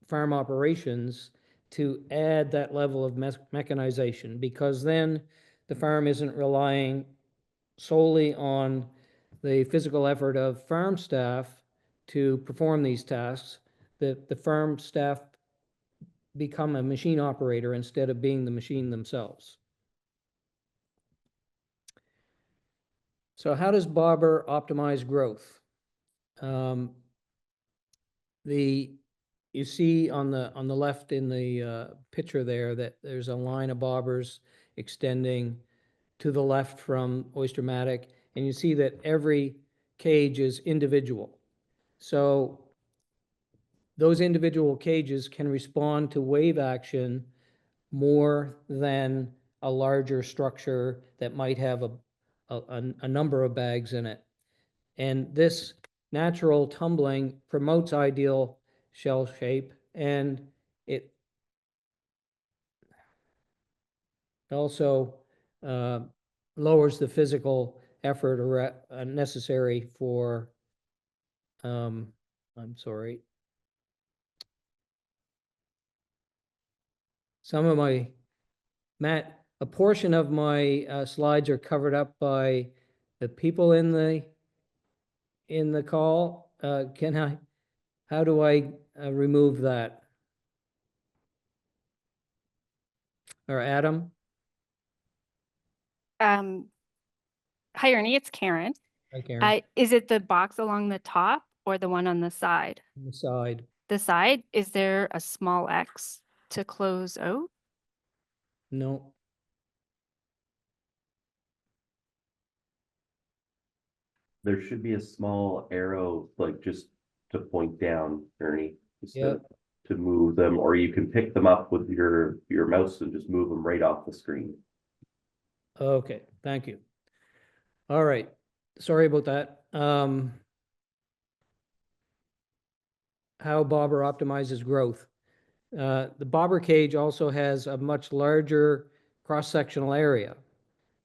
farm operations to add that level of mechanization, because then the farm isn't relying solely on the physical effort of farm staff to perform these tasks. The farm staff become a machine operator instead of being the machine themselves. So how does bobber optimize growth? You see on the left in the picture there that there's a line of bobbers extending to the left from Oyster-Matic, and you see that every cage is individual. So those individual cages can respond to wave action more than a larger structure that might have a number of bags in it. And this natural tumbling promotes ideal shell shape, and it also lowers the physical effort necessary for, I'm sorry. A portion of my slides are covered up by the people in the call, how do I remove that? Or Adam? Hi, Ernie, it's Karen. Hi, Karen. Is it the box along the top or the one on the side? On the side. The side, is there a small X to close out? No. There should be a small arrow, like just to point down, Ernie, just Yep. to move them, or you can pick them up with your mouse and just move them right off the screen. Okay, thank you. All right, sorry about that. How bobber optimizes growth. The bobber cage also has a much larger cross-sectional area.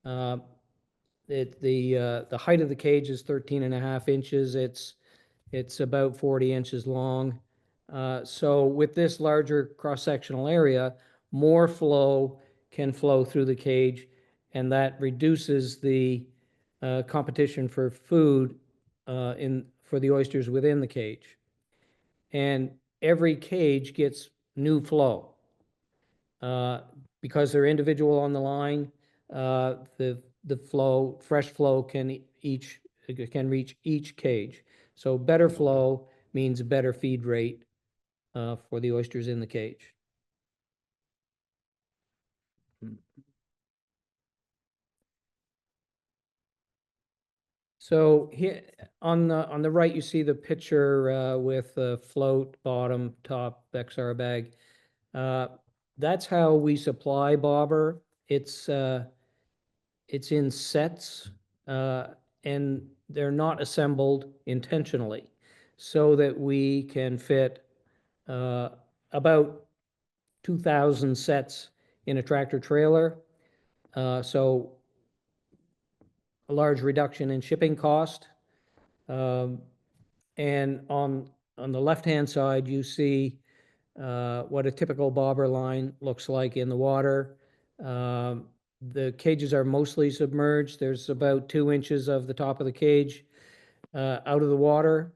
The height of the cage is 13.5 inches. It's about 40 inches long. So with this larger cross-sectional area, more flow can flow through the cage, and that reduces the competition for food for the oysters within the cage. And every cage gets new flow. Because they're individual on the line, the flow, fresh flow can reach each cage. So better flow means better feed rate for the oysters in the cage. So here on the right, you see the picture with the float, bottom, top, XR bag. That's how we supply bobber. It's in sets, and they're not assembled intentionally, so that we can fit about 2,000 sets in a tractor trailer. So a large reduction in shipping cost. And on the left-hand side, you see what a typical bobber line looks like in the water. The cages are mostly submerged. There's about 2 inches of the top of the cage out of the water.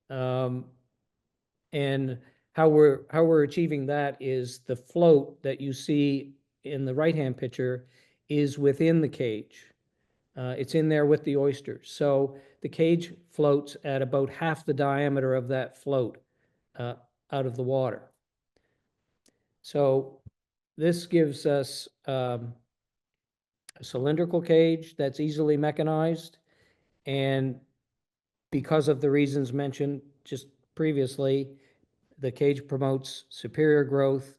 And how we're achieving that is the float that you see in the right-hand picture is within the cage. It's in there with the oysters. So the cage floats at about half the diameter of that float out of the water. So this gives us a cylindrical cage that's easily mechanized, and because of the reasons mentioned just previously, the cage promotes superior growth,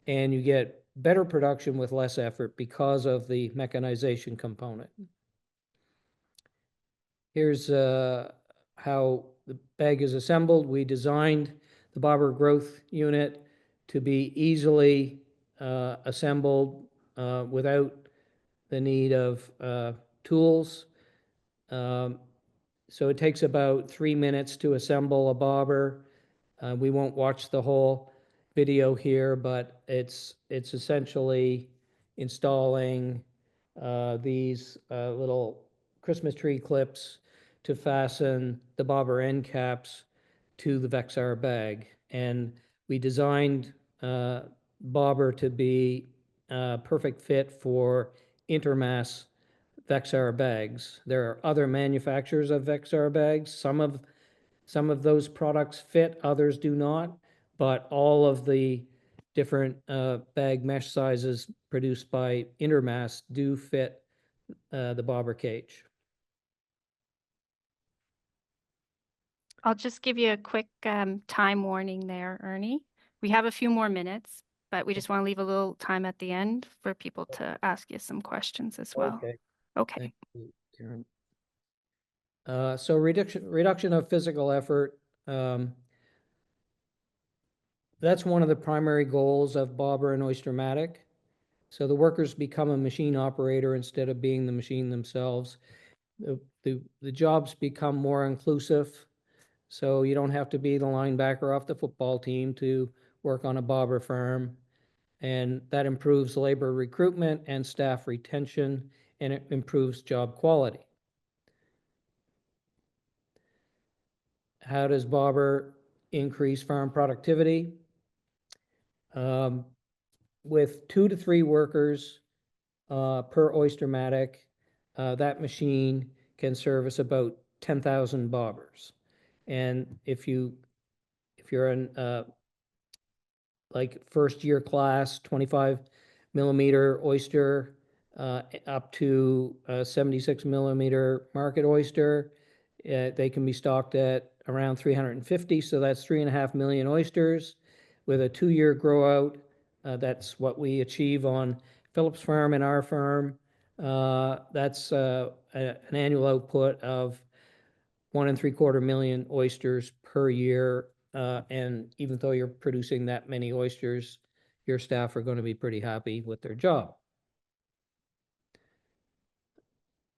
and you get better production with less effort because of the mechanization component. Here's how the bag is assembled. We designed the bobber growth unit to be easily assembled without the need of tools. So it takes about 3 minutes to assemble a bobber. We won't watch the whole video here, but it's essentially installing these little Christmas tree clips to fasten the bobber end caps to the Vexar bag. And we designed bobber to be a perfect fit for intermass Vexar bags. There are other manufacturers of Vexar bags. Some of those products fit, others do not, but all of the different bag mesh sizes produced by Intermass do fit the bobber cage. I'll just give you a quick time warning there, Ernie. We have a few more minutes, but we just want to leave a little time at the end for people to ask you some questions as well. Okay. Okay. Thank you, Karen. So reduction of physical effort. That's one of the primary goals of bobber and oystermatic. So the workers become a machine operator instead of being the machine themselves. The jobs become more inclusive. So you don't have to be the linebacker off the football team to work on a bobber farm. And that improves labor recruitment and staff retention, and it improves job quality. how does bobber increase farm productivity? With 2 to 3 workers per oystermatic, that machine can service about 10,000 bobbers. And if you're in like first year class, 25 millimeter oyster up to 76 millimeter market oyster, they can be stocked at around 350. So that's 3.5 million oysters with a 2-year grow out. That's what we achieve on Phillips Farm and our farm. That's an annual output of 1.75 million oysters per year. And even though you're producing that many oysters, your staff are going to be pretty happy with their job.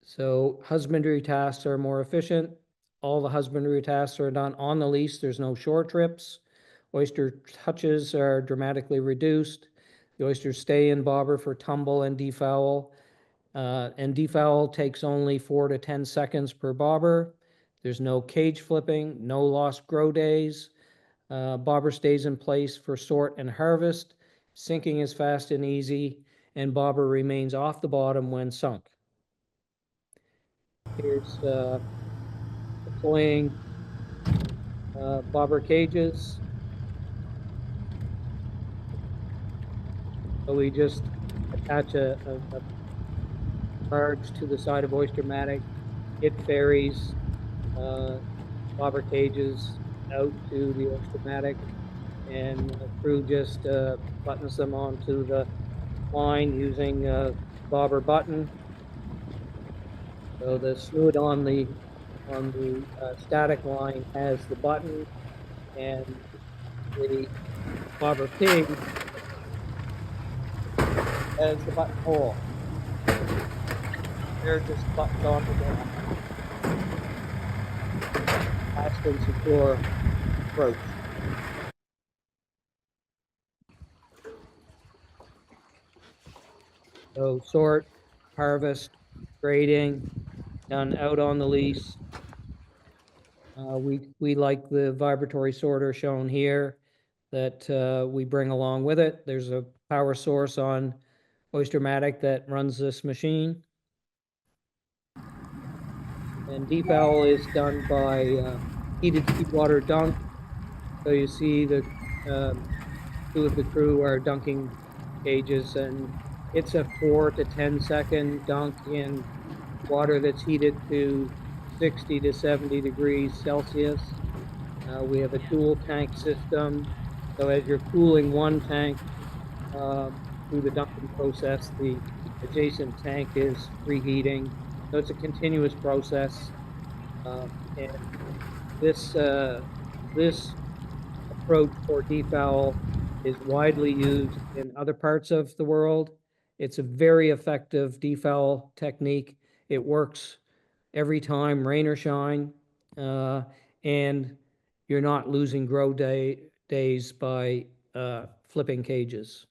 So husbandry tasks are more efficient. All the husbandry tasks are done on the lease. There's no shore trips. Oyster touches are dramatically reduced. The oysters stay in bobber for tumble and defoul. And defoul takes only 4 to 10 seconds per bobber. There's no cage flipping, no lost grow days. Bobber stays in place for sort and harvest. Sinking is fast and easy, and bobber remains off the bottom when sunk. Here's deploying bobber cages. So we just attach a barge to the side of oystermatic. It ferries bobber cages out to the oystermatic, and the crew just buttons them onto the line using bobber button. So the snood on the static line has the button, and the bobber pig has the button hole. They're just buttoned onto the fast and secure approach. So sort, harvest, grading, done out on the lease. We like the vibratory sorter shown here that we bring along with it. There's a power source on oystermatic that runs this machine. And defoul is done by heated seawater dunk. So you see the 2 of the crew are dunking cages, and it's a 4 to 10 second dunk in water that's heated to 60 to 70 degrees Celsius. We have a dual tank system. So as you're cooling one tank through the dunking process, the adjacent tank is reheating. So it's a continuous process. And this approach for defoul is widely used in other parts of the world. It's a very effective defoul technique. It works every time, rain or shine, and you're not losing grow days by flipping cages.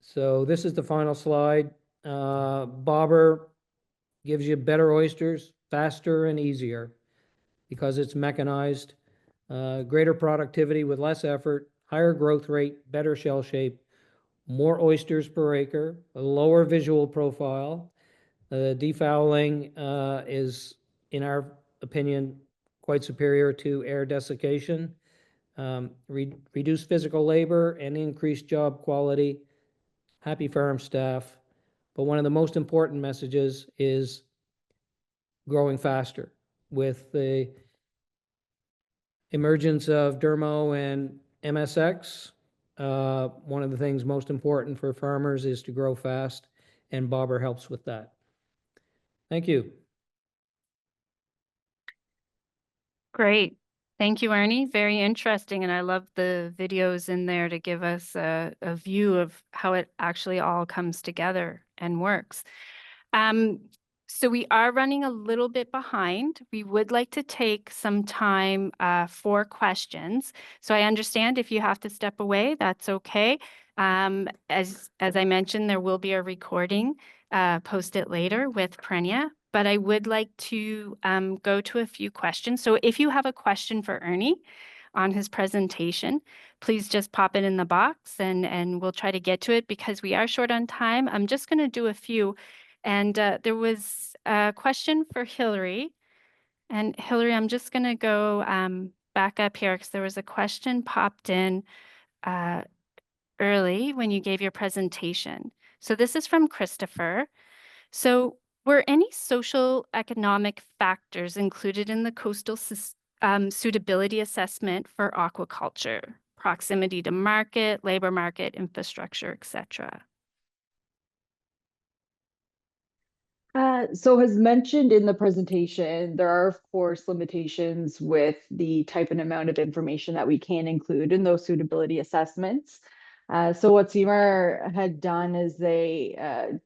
So this is the final slide. Bobber gives you better oysters, faster and easier because it's mechanized, greater productivity with less effort, higher growth rate, better shell shape, more oysters per acre, a lower visual profile. Defouling is, in our opinion, quite superior to air desiccation. Reduce physical labor and increase job quality, happy farm staff. But one of the most important messages is growing faster. With the emergence of Dermo and MSX, one of the things most important for farmers is to grow fast, and bobber helps with that. Thank you. Great. Thank you, Ernie. Very interesting. And I love the videos in there to give us a view of how it actually all comes together and works. So we are running a little bit behind. We would like to take some time for questions. So I understand if you have to step away, that's okay. As I mentioned, there will be a recording posted later with Prenia, but I would like to go to a few questions. So if you have a question for Ernie on his presentation, please just pop it in the box and we'll try to get to it because we are short on time. I'm just going to do a few. And there was a question for Hillary. And Hillary, I'm just going to go back up here because there was a question popped in early when you gave your presentation. So this is from Christopher. So were any social economic factors included in the coastal suitability assessment for aquaculture? Proximity to market, labor market, infrastructure, etc. So as mentioned in the presentation, there are of course limitations with the type and amount of information that we can include in those suitability assessments. So what CMAR had done is to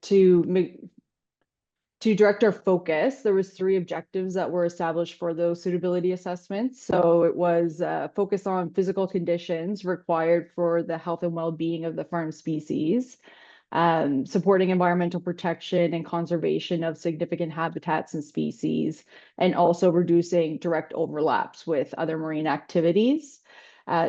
direct our focus, there was 3 objectives that were established for those suitability assessments. So it was focus on physical conditions required for the health and well-being of the farm species, supporting environmental protection and conservation of significant habitats and species, and also reducing direct overlaps with other marine activities.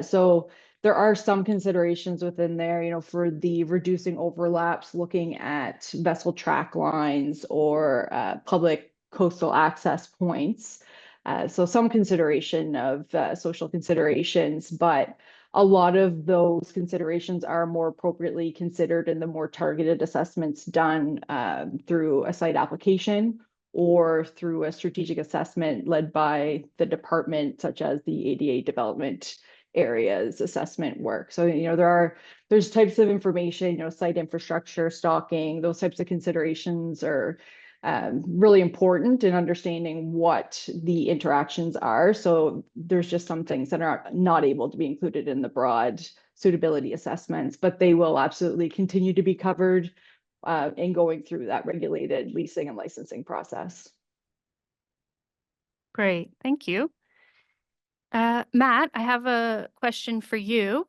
So there are some considerations within there, for the reducing overlaps, looking at vessel track lines or public coastal access points. So some consideration of social considerations, but a lot of those considerations are more appropriately considered in the more targeted assessments done through a site application or through a strategic assessment led by the department, such as the ADA development areas assessment work. So, there's types of information, site infrastructure, stocking, those types of considerations are really important in understanding what the interactions are. So there's just some things that are not able to be included in the broad suitability assessments, but they will absolutely continue to be covered in going through that regulated leasing and licensing process. Great, thank you. Matt, I have a question for you.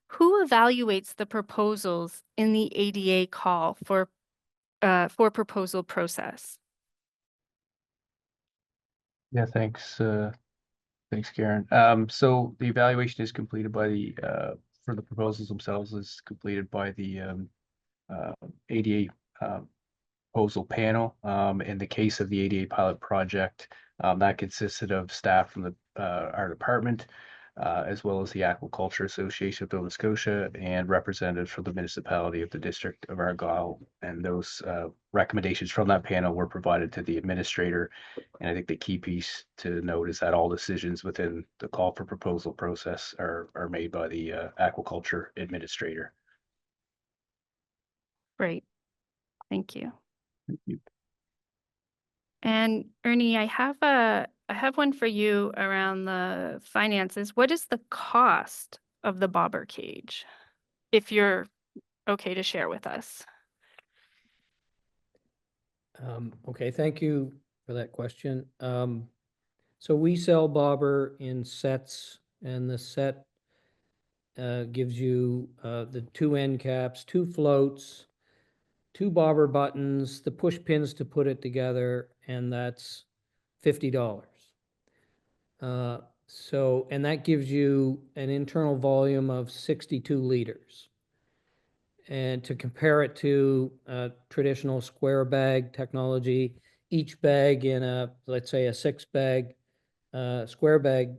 Who evaluates the proposals in the ADA call for proposal process? Yeah, thanks. Thanks, Karen. So the evaluation is completed by for the proposals themselves is completed by the ADA proposal panel. In the case of the ADA pilot project, that consisted of staff from our department, as well as the Aquaculture Association of Nova Scotia and representatives from the municipality of the District of Argyll. And those recommendations from that panel were provided to the administrator. And I think the key piece to note is that all decisions within the call for proposal process are made by the aquaculture administrator. Great, thank you. Thank you. And Ernie, I have one for you around the finances. What is the cost of the bobber cage, if you're okay to share with us? Okay, thank you for that question. So we sell bobber in sets, and the set gives you the 2 end caps, 2 floats, 2 bobber buttons, the push pins to put it together, and that's $50. And that gives you an internal volume of 62 liters. And to compare it to traditional square bag technology, each bag in let's say a 6-bag square bag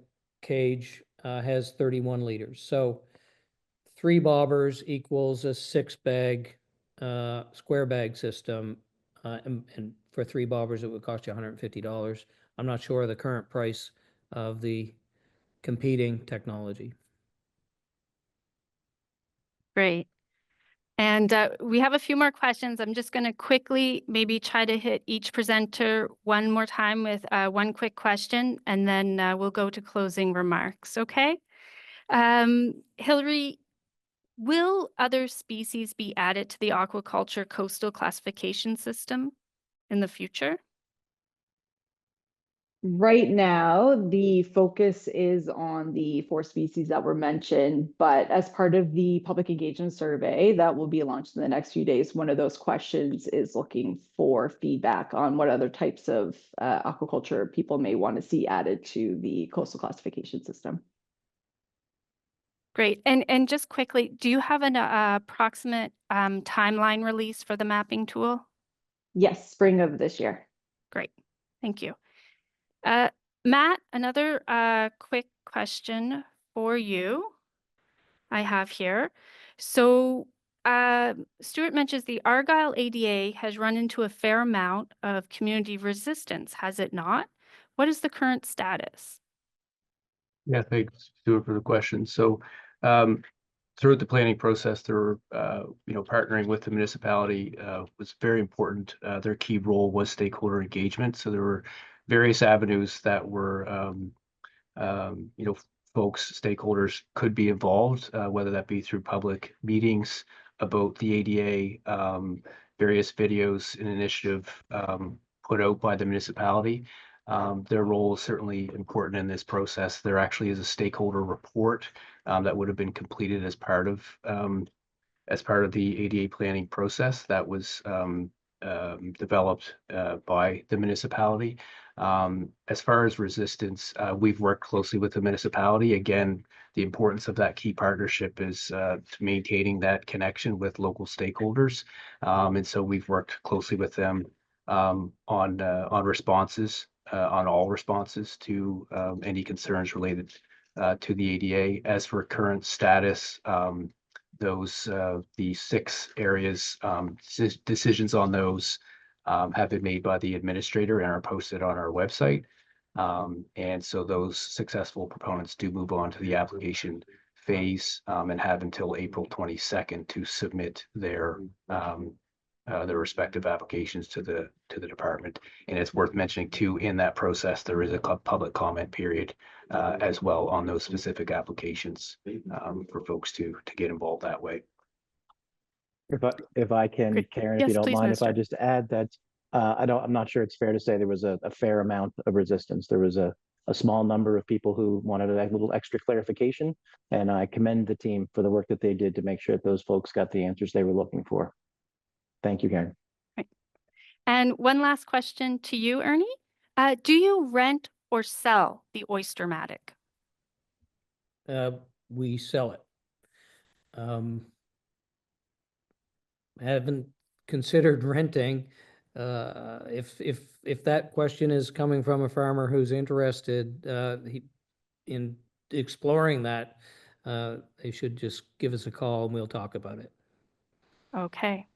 cage has 31 liters. So 3 bobbers equals a 6-bag square bag system. And for 3 bobbers, it would cost you $150. I'm not sure of the current price of the competing technology. Great. And we have a few more questions. I'm just going to quickly maybe try to hit each presenter one more time with one quick question, and then we'll go to closing remarks, okay? Hillary, will other species be added to the aquaculture coastal classification system in the future? Right now, the focus is on the 4 species that were mentioned, but as part of the public engagement survey that will be launched in the next few days, one of those questions is looking for feedback on what other types of aquaculture people may want to see added to the coastal classification system. Great. And just quickly, do you have an approximate timeline release for the mapping tool? Yes, spring of this year. Great. Thank you. Matt, another quick question for you I have here. So Stuart mentions the Argyle ADA has run into a fair amount of community resistance, has it not? What is the current status? Yeah, thanks, Stuart, for the question. So throughout the planning process, there were, partnering with the municipality was very important. Their key role was stakeholder engagement. So there were various avenues that were, folks, stakeholders could be involved, whether that be through public meetings about the ADA, various videos and initiative put out by the municipality. Their role is certainly important in this process. There actually is a stakeholder report that would have been completed as part of the ADA planning process that was developed by the municipality. As far as resistance, we've worked closely with the municipality. Again, the importance of that key partnership is to maintaining that connection with local stakeholders. And so we've worked closely with them on responses, on all responses to any concerns related to the ADA. As for current status, the 6 areas, decisions on those have been made by the administrator and are posted on our website. And so those successful proponents do move on to the application phase and have until April 22nd to submit their respective applications to the department. And it's worth mentioning too, in that process, there is a public comment period as well on those specific applications for folks to get involved that way. If I can, Great. Karen, if Yes, you don't please, mind, if I Minister. just add that I'm not sure it's fair to say there was a fair amount of resistance. There was a small number of people who wanted a little extra clarification, and I commend the team for the work that they did to make sure that those folks got the answers they were looking for. Thank you, Karen. Right. And one last question to you, Ernie. Do you rent or sell the Oyster-matic? We sell it. Haven't considered renting. If that question is coming from a farmer who's interested in exploring that, they should just give us a call and we'll talk about it. Okay.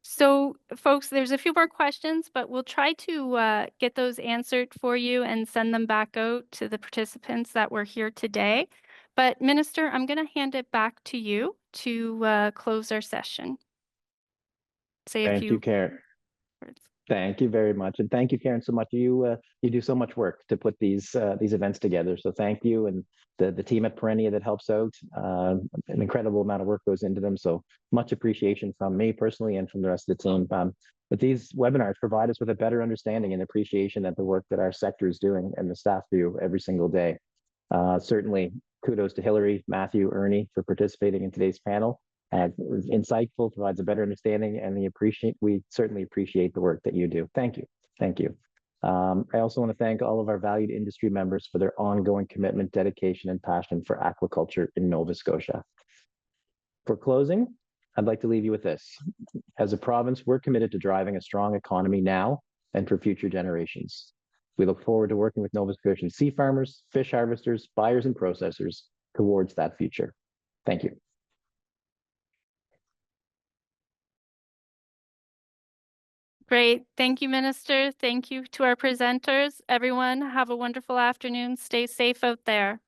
So, folks, there's a few more questions, but we'll try to get those answered for you and send them back out to the participants that were here today. But, Minister, I'm going to hand it back to you to close our session. Say a Thank few you, Karen. words. Thank you very much, and thank you, Karen, so much. You do so much work to put these events together. So thank you, and the team at Perennia that helps out. An incredible amount of work goes into them. So much appreciation from me personally and from the rest of the team. But these webinars provide us with a better understanding and appreciation of the work that our sector is doing and the staff do every single day. Certainly, kudos to Hillary, Matthew, Ernie for participating in today's panel. Insightful, provides a better understanding, and we certainly appreciate the work that you do. Thank you. Thank you. I also want to thank all of our valued industry members for their ongoing commitment, dedication, and passion for aquaculture in Nova Scotia. For closing, I'd like to leave you with this. As a province, we're committed to driving a strong economy now and for future generations. We look forward to working with Nova Scotian sea farmers, fish harvesters, buyers, and processors towards that future. Thank you. Great. Thank you, Minister. Thank you to our presenters. Everyone, have a wonderful afternoon. Stay safe out there.